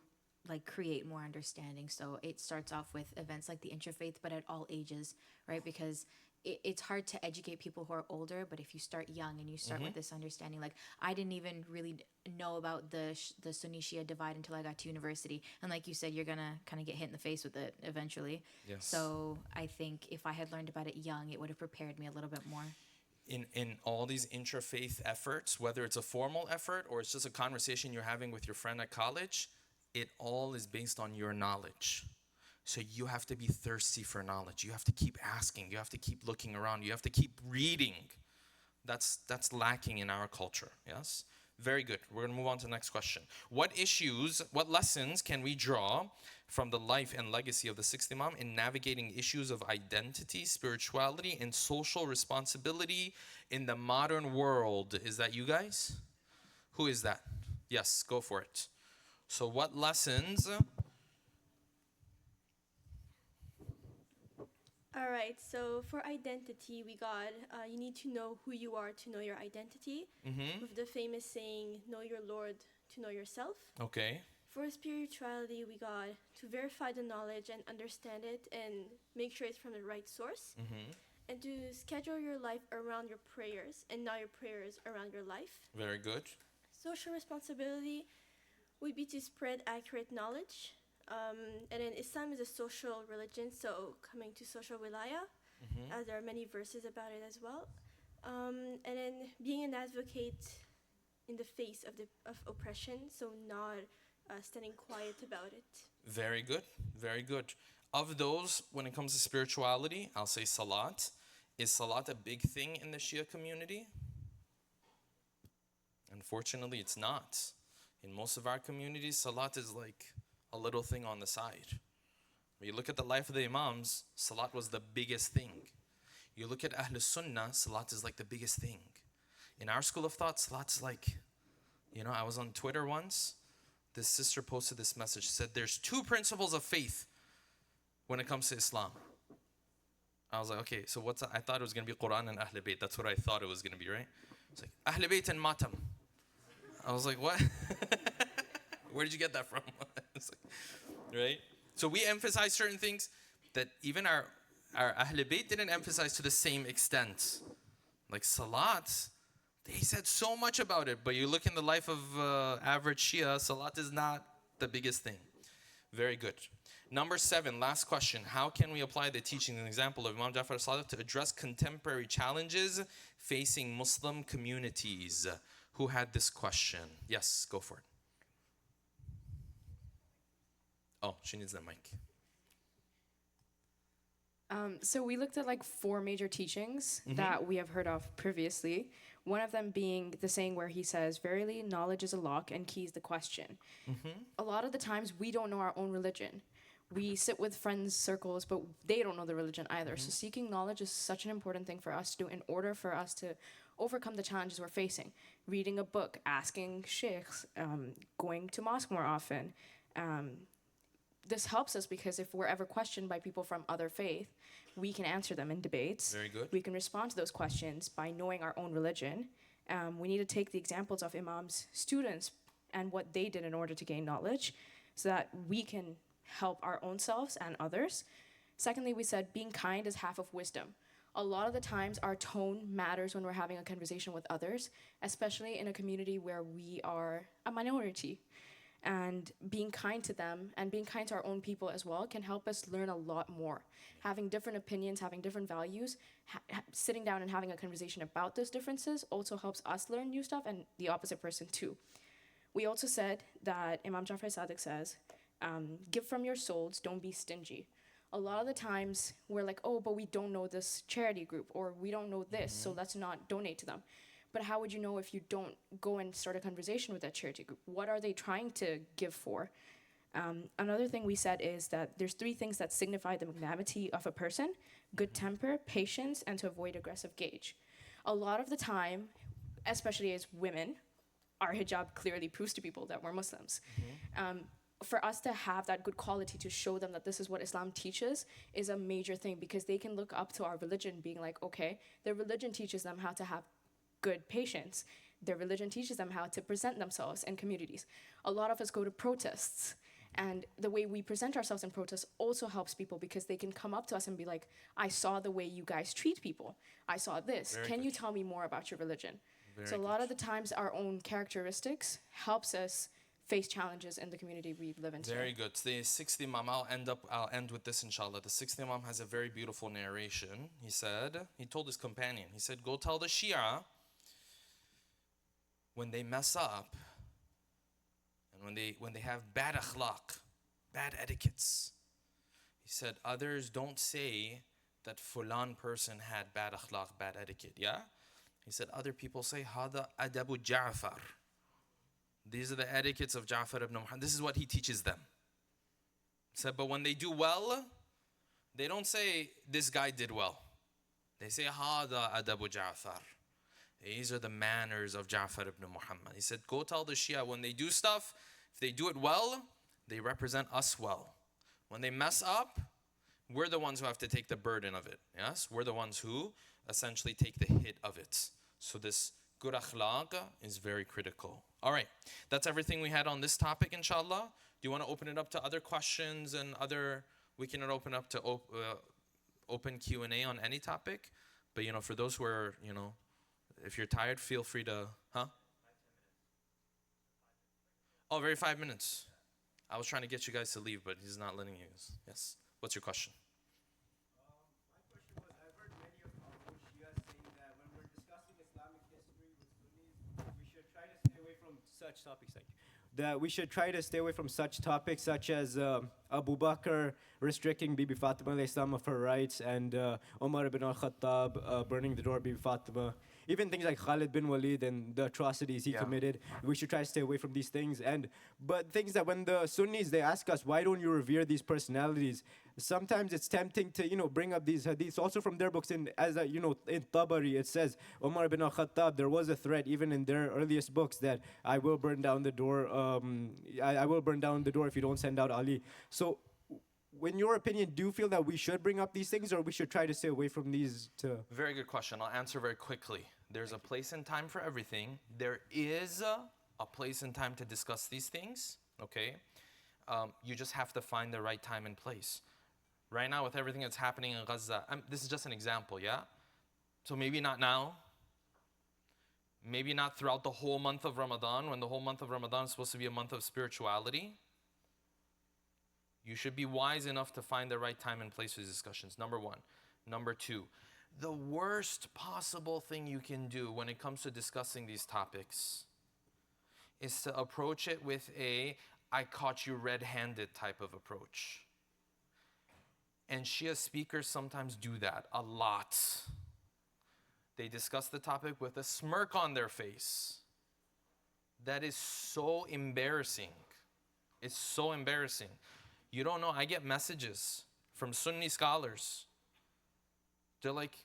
like create more understanding. So it starts off with events like the interfaith, but at all ages, right? Because it's hard to educate people who are older, but if you start young and you start with this understanding, like I didn't even really know about the Sunni Shia divide until I got to university, and like you said, you're gonna kind of get hit in the face with it eventually. Yes. So I think if I had learned about it young, it would have prepared me a little bit more. In all these interfaith efforts, whether it's a formal effort or it's just a conversation you're having with your friend at college, it all is based on your knowledge. So you have to be thirsty for knowledge. You have to keep asking. You have to keep looking around. You have to keep reading. That's lacking in our culture, yes? Very good. We're going to move on to the next question. What lessons can we draw from the life and legacy of the sixth Imam in navigating issues of identity, spirituality, and social responsibility in the modern world? Is that you guys? Who is that? Yes, go for it. So what lessons... All right, so for identity, we got you need to know who you are to know your identity. With the famous saying, know your Lord to know yourself. Okay. For spirituality, we got to verify the knowledge and understand it and make sure it's from the right source. And to schedule your life around your prayers and not your prayers around your life. Very good. Social responsibility would be to spread accurate knowledge. And then Islam is a social religion, so coming to social wilaya, as there are many verses about it as well. And then being an advocate in the face of oppression, so not standing quiet about it. Very good, very good. Of those, when it comes to spirituality, I'll say salat. Is salat a big thing in the Shia community? Unfortunately, it's not. In most of our communities, salat is like a little thing on the side. When you look at the life of the Imams, salat was the biggest thing. You look at Ahl Sunnah, salat is like the biggest thing. In our school of thought, salat's like, I was on Twitter once. This sister posted this message. She said, there's 2 principles of faith when it comes to Islam. I was like, okay, so I thought it was going to be Quran and Ahl Bayt. That's what I thought it was going to be, right? It's like, Ahl Bayt and Matam. I was like, what? Where did you get that from? Right? So we emphasize certain things that even our Ahl Bayt didn't emphasize to the same extent. Like salat, they said so much about it, but you look in the life of average Shia, salat is not the biggest thing. Very good. Number 7, last question. How can we apply the teaching and example of Imam Jaffari Sadiq to address contemporary challenges facing Muslim communities? Who had this question? Yes, go for it. Oh, she needs the mic. So we looked at like 4 major teachings that we have heard of previously. One of them being the saying where he says, verily, knowledge is a lock and key is the question. A lot of the times we don't know our own religion. We sit with friends' circles, but they don't know the religion either. So seeking knowledge is such an important thing for us to do in order for us to overcome the challenges we're facing. Reading a book, asking sheikhs, going to mosque more often, this helps us because if we're ever questioned by people from other faith, we can answer them in debates. Very good. We can respond to those questions by knowing our own religion. We need to take the examples of Imam's students and what they did in order to gain knowledge so that we can help our own selves and others. Secondly, we said being kind is half of wisdom. A lot of the times our tone matters when we're having a conversation with others, especially in a community where we are a minority. And being kind to them and being kind to our own people as well can help us learn a lot more. Having different opinions, having different values, sitting down and having a conversation about those differences also helps us learn new stuff and the opposite person too. We also said that Imam Jaffari Sadiq says, give from your souls, don't be stingy. A lot of the times we're like, oh, but we don't know this charity group or we don't know this, so let's not donate to them. But how would you know if you don't go and start a conversation with that charity group? What are they trying to give for? Another thing we said is that there's 3 things that signify the magnanimity of a person: good temper, patience, and to avoid aggressive gauge. A lot of the time, especially as women, our hijab clearly proves to people that we're Muslims. For us to have that good quality to show them that this is what Islam teaches is a major thing, because they can look up to our religion being like, okay, their religion teaches them how to have good patience. Their religion teaches them how to present themselves in communities. A lot of us go to protests, and the way we present ourselves in protests also helps people because they can come up to us and be like, I saw the way you guys treat people. I saw this. Very Can good. you tell me more about your religion? Very So a lot of the times our own characteristics helps us face challenges in the community we live in today. Very good. The 6th Imam, I'll end with this inshallah. The 6th Imam has a very beautiful narration. He told his companion, he said, go tell the Shia when they mess up and when they have bad akhlaq, bad etiquettes. He said, others don't say that fulan person had bad akhlaq, bad etiquette, yeah? He said, other people say, hada adabu Ja'far. These are the etiquettes of Ja'far ibn Muhammad. This is what he teaches them. He said, but when they do well, they don't say, this guy did well. They say, hada adabu Ja'far. These are the manners of Ja'far ibn Muhammad. He said, go tell the Shia when they do stuff, if they do it well, they represent us well. When they mess up, we're the ones who have to take the burden of it. Yes, we're the ones who essentially take the hit of it. So this good akhlaq is very critical. All right, that's everything we had on this topic, inshallah. Do you want to open it up to other questions and we can open up to open Q&A on any topic. But, for those who are, if you're tired, feel free to, Oh, very 5 minutes. I was trying to get you guys to leave, but he's not letting you. Yes. What's your question? My question was, I've heard many of our Shia saying that when we're discussing Islamic history with Sunnis, we should try to stay away from such topics such as Abu Bakr restricting Bibi Fatima alayhi salam of her rights, and Umar ibn al-Khattab burning the door of Bibi Fatima. Even things like Khalid bin Walid and the atrocities he committed, we should try to stay away from these things. But things that when the Sunnis, they ask us, why don't you revere these personalities? Sometimes it's tempting to, bring up these hadiths also from their books. In Tabari, it says, Umar ibn al-Khattab, there was a threat even in their earliest books that I will burn down the door. I will burn down the door if you don't send out Ali. So, in your opinion, do you feel that we should bring up these things, or we should try to stay away from these? Very good question. I'll answer very quickly. There's a place and time for everything. There is a place and time to discuss these things, okay? You just have to find the right time and place. Right now, with everything that's happening in Gaza, this is just an example, yeah? So maybe not now. Maybe not throughout the whole month of Ramadan, when the whole month of Ramadan is supposed to be a month of spirituality. You should be wise enough to find the right time and place for these discussions, number 1. Number 2, the worst possible thing you can do when it comes to discussing these topics is to approach it with I caught you red-handed type of approach. And Shia speakers sometimes do that a lot. They discuss the topic with a smirk on their face. That is so embarrassing. It's so embarrassing. You don't know, I get messages from Sunni scholars. They're like,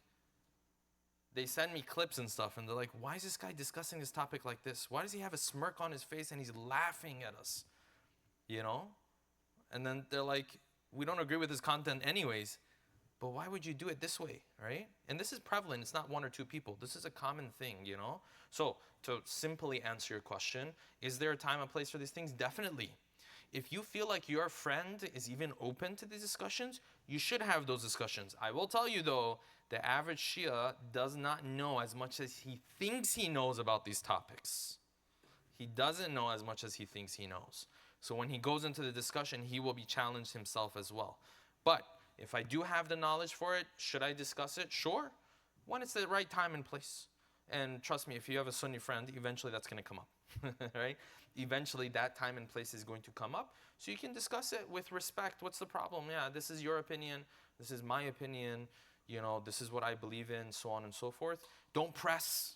they send me clips and stuff, and they're like, why is this guy discussing this topic like this? Why does he have a smirk on his face and he's laughing at us? And then they're like, we don't agree with his content anyways, but why would you do it this way, right? And this is prevalent. It's not one or two people. This is a common thing, you know? So to simply answer your question, is there a time and place for these things? Definitely. If you feel like your friend is even open to these discussions, you should have those discussions. I will tell you though, the average Shia does not know as much as he thinks he knows about these topics. He doesn't know as much as he thinks he knows. So when he goes into the discussion, he will be challenged himself as well. But if I do have the knowledge for it, should I discuss it? Sure, when it's the right time and place. And trust me, if you have a Sunni friend, eventually that's going to come up, right? Eventually that time and place is going to come up. So you can discuss it with respect. What's the problem? Yeah, this is your opinion. This is my opinion. You know, this is what I believe in, so on and so forth. Don't press.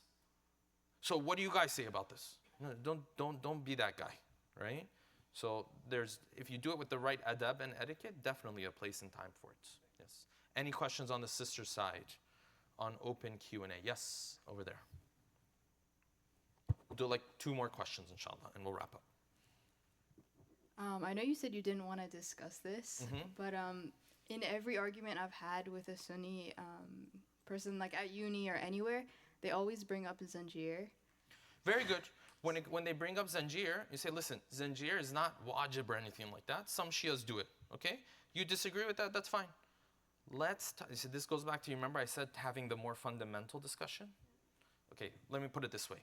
So what do you guys say about this? No, don't be that guy, right? So if you do it with the right adab and etiquette, definitely a place and time for it. Yes. Any questions on the sister side on open Q&A? Yes, over there. We'll do like 2 more questions, inshallah, and we'll wrap up. I know you said you didn't want to discuss this, but in every argument I've had with a Sunni person, like at uni or anywhere, they always bring up Zanjir. Very good. When they bring up Zanjir, you say, listen, Zanjir is not wajib or anything like that. Some Shias do it, okay? You disagree with that, that's fine. So this goes back to, you remember I said having the more fundamental discussion? Okay, let me put it this way.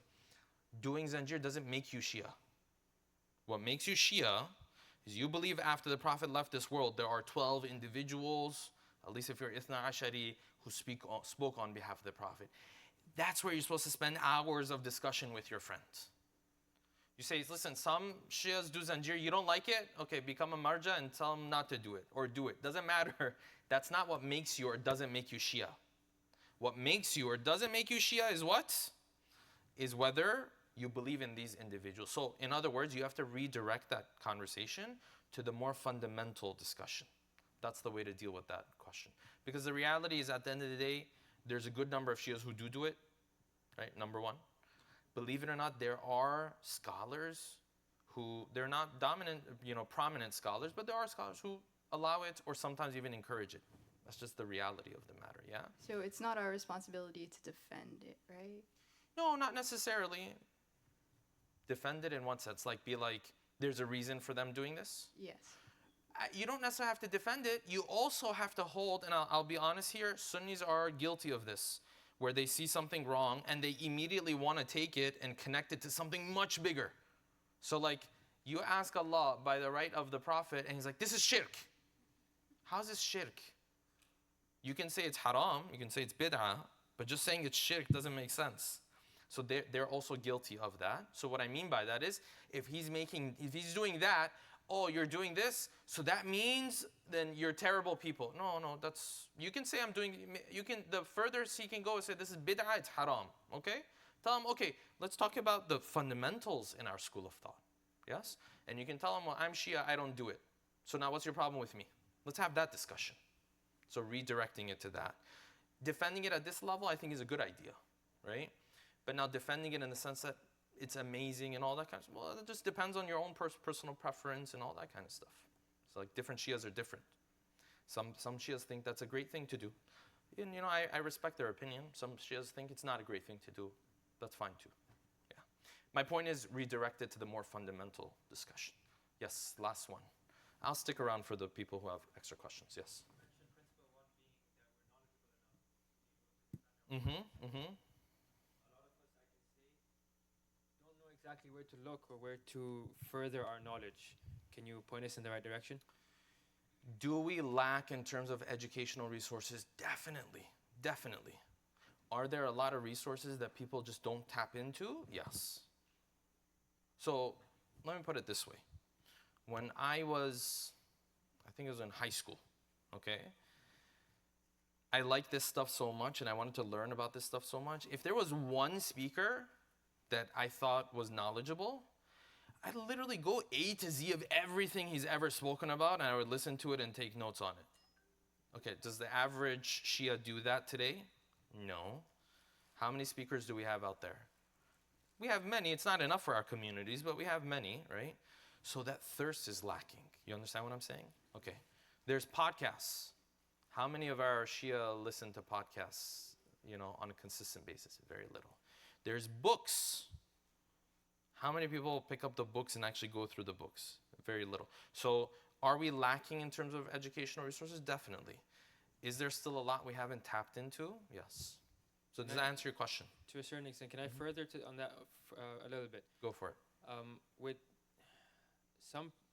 Doing Zanjir doesn't make you Shia. What makes you Shia is you believe after the Prophet left this world, there are 12 individuals, at least if you're Ithna Ashari, who spoke on behalf of the Prophet. That's where you're supposed to spend hours of discussion with your friends. You say, listen, some Shias do Zanjir, you don't like it? Okay, become a marja and tell them not to do it, or do it. Doesn't matter. That's not what makes you or doesn't make you Shia. What makes you or doesn't make you Shia is what? Is whether you believe in these individuals. So in other words, you have to redirect that conversation to the more fundamental discussion. That's the way to deal with that question. Because the reality is, at the end of the day, there's a good number of Shias who do it, right? Number one. Believe it or not, there are scholars who, they're not dominant, prominent scholars, but there are scholars who allow it or sometimes even encourage it. That's just the reality of the matter, yeah? So it's not our responsibility to defend it, right? No, not necessarily. Defend it in what sense? Be like, there's a reason for them doing this? Yes. You don't necessarily have to defend it. You also have to hold, and I'll be honest here, Sunnis are guilty of this, where they see something wrong and they immediately want to take it and connect it to something much bigger. So you ask Allah by the right of the Prophet and he's like, this is shirk. How's this shirk? You can say it's haram, you can say it's bid'ah, but just saying it's shirk doesn't make sense. So they're also guilty of that. So what I mean by that is, if he's doing that, oh, you're doing this, so that means then you're terrible people. No, you can say the furthest he can go is say this is bid'ah, it's haram, okay? Tell him, okay, let's talk about the fundamentals in our school of thought, yes? And you can tell him, well, I'm Shia, I don't do it. So now what's your problem with me? Let's have that discussion. So redirecting it to that. Defending it at this level, I think is a good idea, right? But now defending it in the sense that it's amazing and all that kind of stuff, well, it just depends on your own personal preference and all that kind of stuff. So different Shias are different. Some Shias think that's a great thing to do. And I respect their opinion. Some Shias think it's not a great thing to do. That's fine too. Yeah. My point is redirect it to the more fundamental discussion. Yes, last one. I'll stick around for the people who have extra questions. Yes. Exactly where to look or where to further our knowledge. Can you point us in the right direction? Do we lack in terms of educational resources? Definitely. Are there a lot of resources that people just don't tap into? Yes. So let me put it this way. When I think it was in high school, okay? I liked this stuff so much and I wanted to learn about this stuff so much. If there was one speaker that I thought was knowledgeable, I'd literally go A to Z of everything he's ever spoken about, and I would listen to it and take notes on it. Okay, does the average Shia do that today? No. How many speakers do we have out there? We have many. It's not enough for our communities, but we have many, right? So that thirst is lacking. You understand what I'm saying? Okay. There's podcasts. How many of our Shia listen to podcasts, on a consistent basis? Very little. There's books. How many people pick up the books and actually go through the books? Very little. So are we lacking in terms of educational resources? Definitely. Is there still a lot we haven't tapped into? Yes. So does that answer your question? To a certain extent, can I further on that a little bit? Go for it. With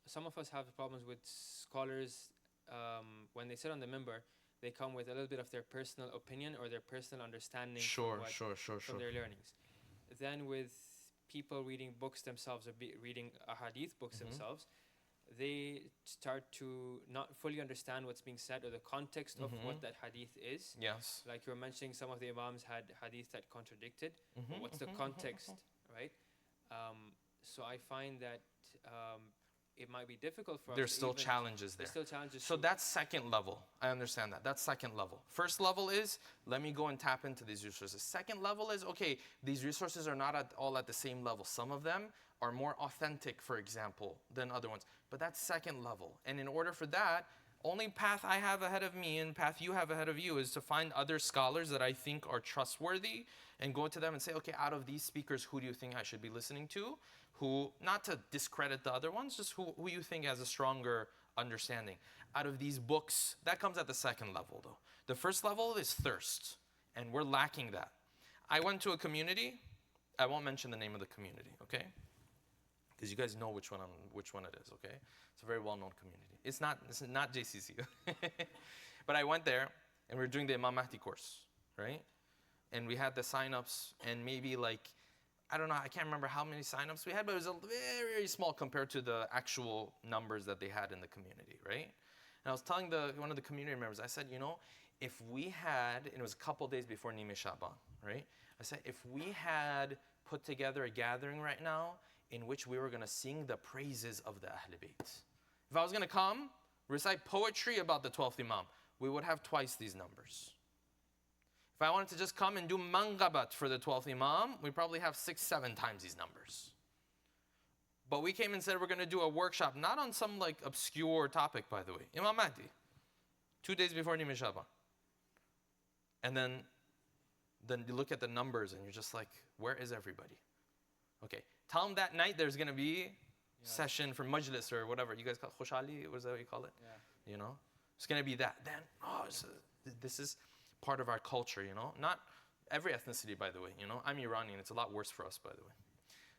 some of us have problems with scholars when they sit on the minbar. They come with a little bit of their personal opinion or their personal understanding Sure. from their learnings. Then with people reading books themselves or reading ahadith books themselves, they start to not fully understand what's being said or the context of what that hadith is. Yes. Like you were mentioning, some of the imams had hadith that contradicted. But what's the context, right? So I find that it might be difficult for us. There's still challenges there. There's still challenges. So that's second level. I understand that. That's second level. First level is, let me go and tap into these resources. Second level is, okay, these resources are not all at the same level. Some of them are more authentic, for example, than other ones. But that's second level. And in order for that, only path I have ahead of me and path you have ahead of you is to find other scholars that I think are trustworthy and go to them and say, okay, out of these speakers, who do you think I should be listening to? Who, not to discredit the other ones, just who you think has a stronger understanding. Out of these books, that comes at the second level though. The first level is thirst, and we're lacking that. I went to a community, I won't mention the name of the community, okay? Because you guys know which one it is, okay? It's a very well-known community. It's not JCC. But I went there, and we were doing the Imam Mahdi course, right? And we had the sign-ups, and maybe I don't know, I can't remember how many signups we had, but it was very, very small compared to the actual numbers that they had in the community, right? And I was telling one of the community members, I said, if we had, and it was a couple days before Nime Shaban, right? I said, if we had put together a gathering right now in which we were going to sing the praises of the Ahl Bayt. If I was going to come, recite poetry about the 12th Imam, we would have twice these numbers. If I wanted to just come and do mangabat for the 12th Imam, we probably have 6-7 times these numbers. But we came and said we're going to do a workshop, not on some obscure topic, by the way. Imam Mahdi, 2 days before Nime Shaban. And then you look at the numbers and you're just like, where is everybody? Okay, tell them that night there's going to be session for majlis or whatever. You guys call it Khoshali, what is that what you call it? Yeah. It's going to be that. Then, this is part of our culture, Not every ethnicity, by the way, I'm Iranian. It's a lot worse for us, by the way.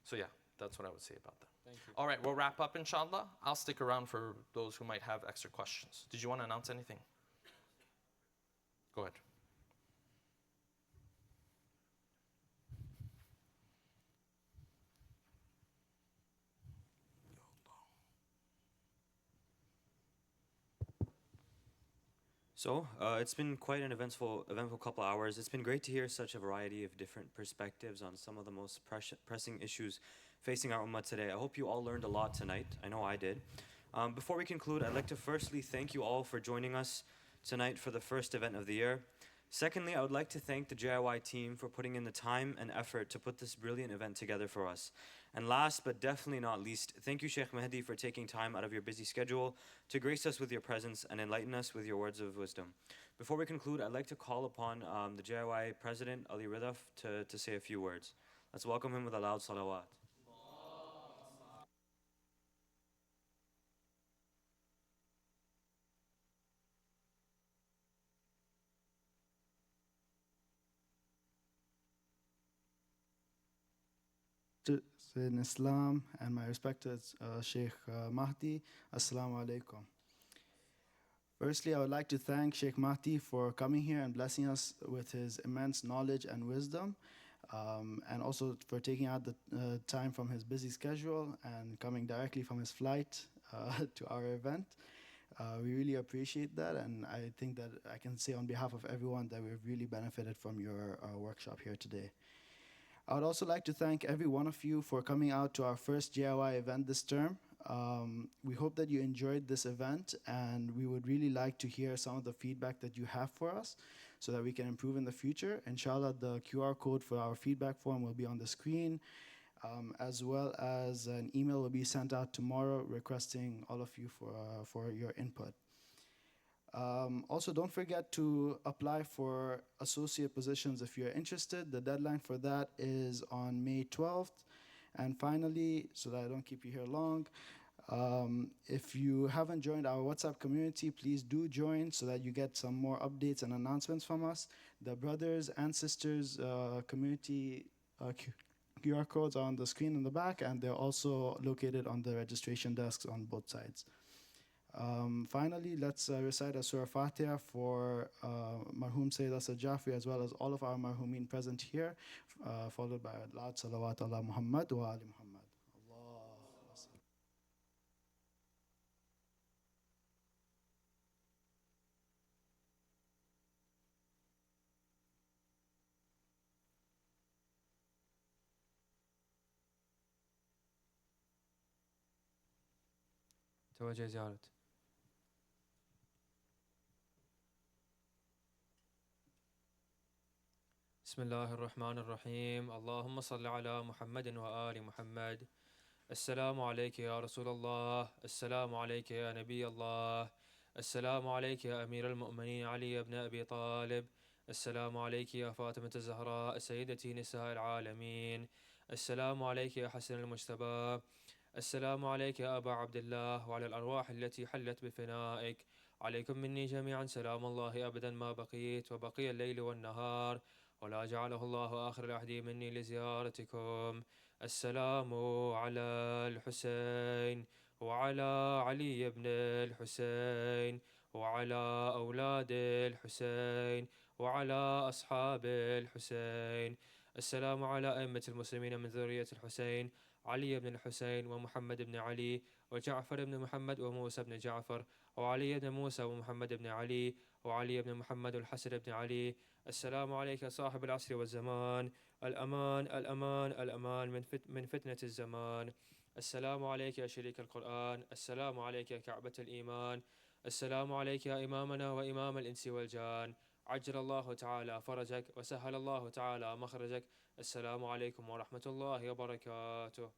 So yeah, that's what I would say about that. Thank you. All right, we'll wrap up, inshallah. I'll stick around for those who might have extra questions. Did you want to announce anything? Go ahead. So it's been quite an eventful couple hours. It's been great to hear such a variety of different perspectives on some of the most pressing issues facing our ummah today. I hope you all learned a lot tonight. I know I did. Before we conclude, I'd like to firstly thank you all for joining us tonight for the first event of the year. Secondly, I would like to thank the JIY team for putting in the time and effort to put this brilliant event together for us. And last but definitely not least, thank you, Sheikh Mahdi, for taking time out of your busy schedule to grace us with your presence and enlighten us with your words of wisdom. Before we conclude, I'd like to call upon the JIY president, Ali Ridaf, to say a few words. Let's welcome him with a loud salawat. in Islam and my respected Sheikh Mahdi. Assalamu alaikum. Firstly, I would like to thank Sheikh Mahdi for coming here and blessing us with his immense knowledge and wisdom, and also for taking out the time from his busy schedule and coming directly from his flight to our event. We really appreciate that, and I think that I can say on behalf of everyone that we've really benefited from your workshop here today. I would also like to thank every one of you for coming out to our first JIY event this term. We hope that you enjoyed this event, and we would really like to hear some of the feedback that you have for us so that we can improve in the future. Inshallah, the QR code for our feedback form will be on the screen. as well as an email will be sent out tomorrow requesting all of you for your input. Also, don't forget to apply for associate positions if you're interested. The deadline for that is on May 12th. And finally, so that I don't keep you here long, if you haven't joined our WhatsApp community, please do join so that you get some more updates and announcements from us. The brothers and sisters community QR codes are on the screen in the back, and they're also located on the registration desks on both sides. Finally, let's recite a Surah Fatiha for Marhum Sayyid Asad Jaffari, as well as all of our Marhumin present here, followed by a loud salawat ala Muhammad wa ali Muhammad. توجه زيارة. بسم الله الرحمن الرحيم. اللهم صل على محمد وآل محمد. السلام عليك يا رسول الله. السلام عليك يا نبي الله. السلام عليك يا أمير المؤمنين علي بن أبي طالب. السلام عليك يا فاطمة الزهراء سيدتي نساء العالمين. السلام عليك يا حسن المجتبى. السلام عليك يا أبا عبد الله وعلى الأرواح التي حلت بفنائك. عليكم مني جميعا سلام الله أبدا ما بقيت وبقي الليل والنهار، ولا جعله الله آخر العهد مني لزيارتكم. السلام على الحسين وعلى علي بن الحسين وعلى أولاد الحسين وعلى أصحاب الحسين. السلام على أئمة المسلمين من ذرية الحسين، علي بن الحسين ومحمد بن علي وجعفر بن محمد وموسى بن جعفر وعلي بن موسى ومحمد بن علي وعلي بن محمد والحسن بن علي. السلام عليك صاحب العصر والزمان، الأمان الأمان الأمان من فتنة الزمان. السلام عليك يا شريك القرآن. السلام عليك يا كعبة الإيمان. السلام عليك يا إمامنا وإمام الإنس والجان. عجل الله تعالى فرجك وسهل الله تعالى مخرجك. السلام عليكم ورحمة الله وبركاته.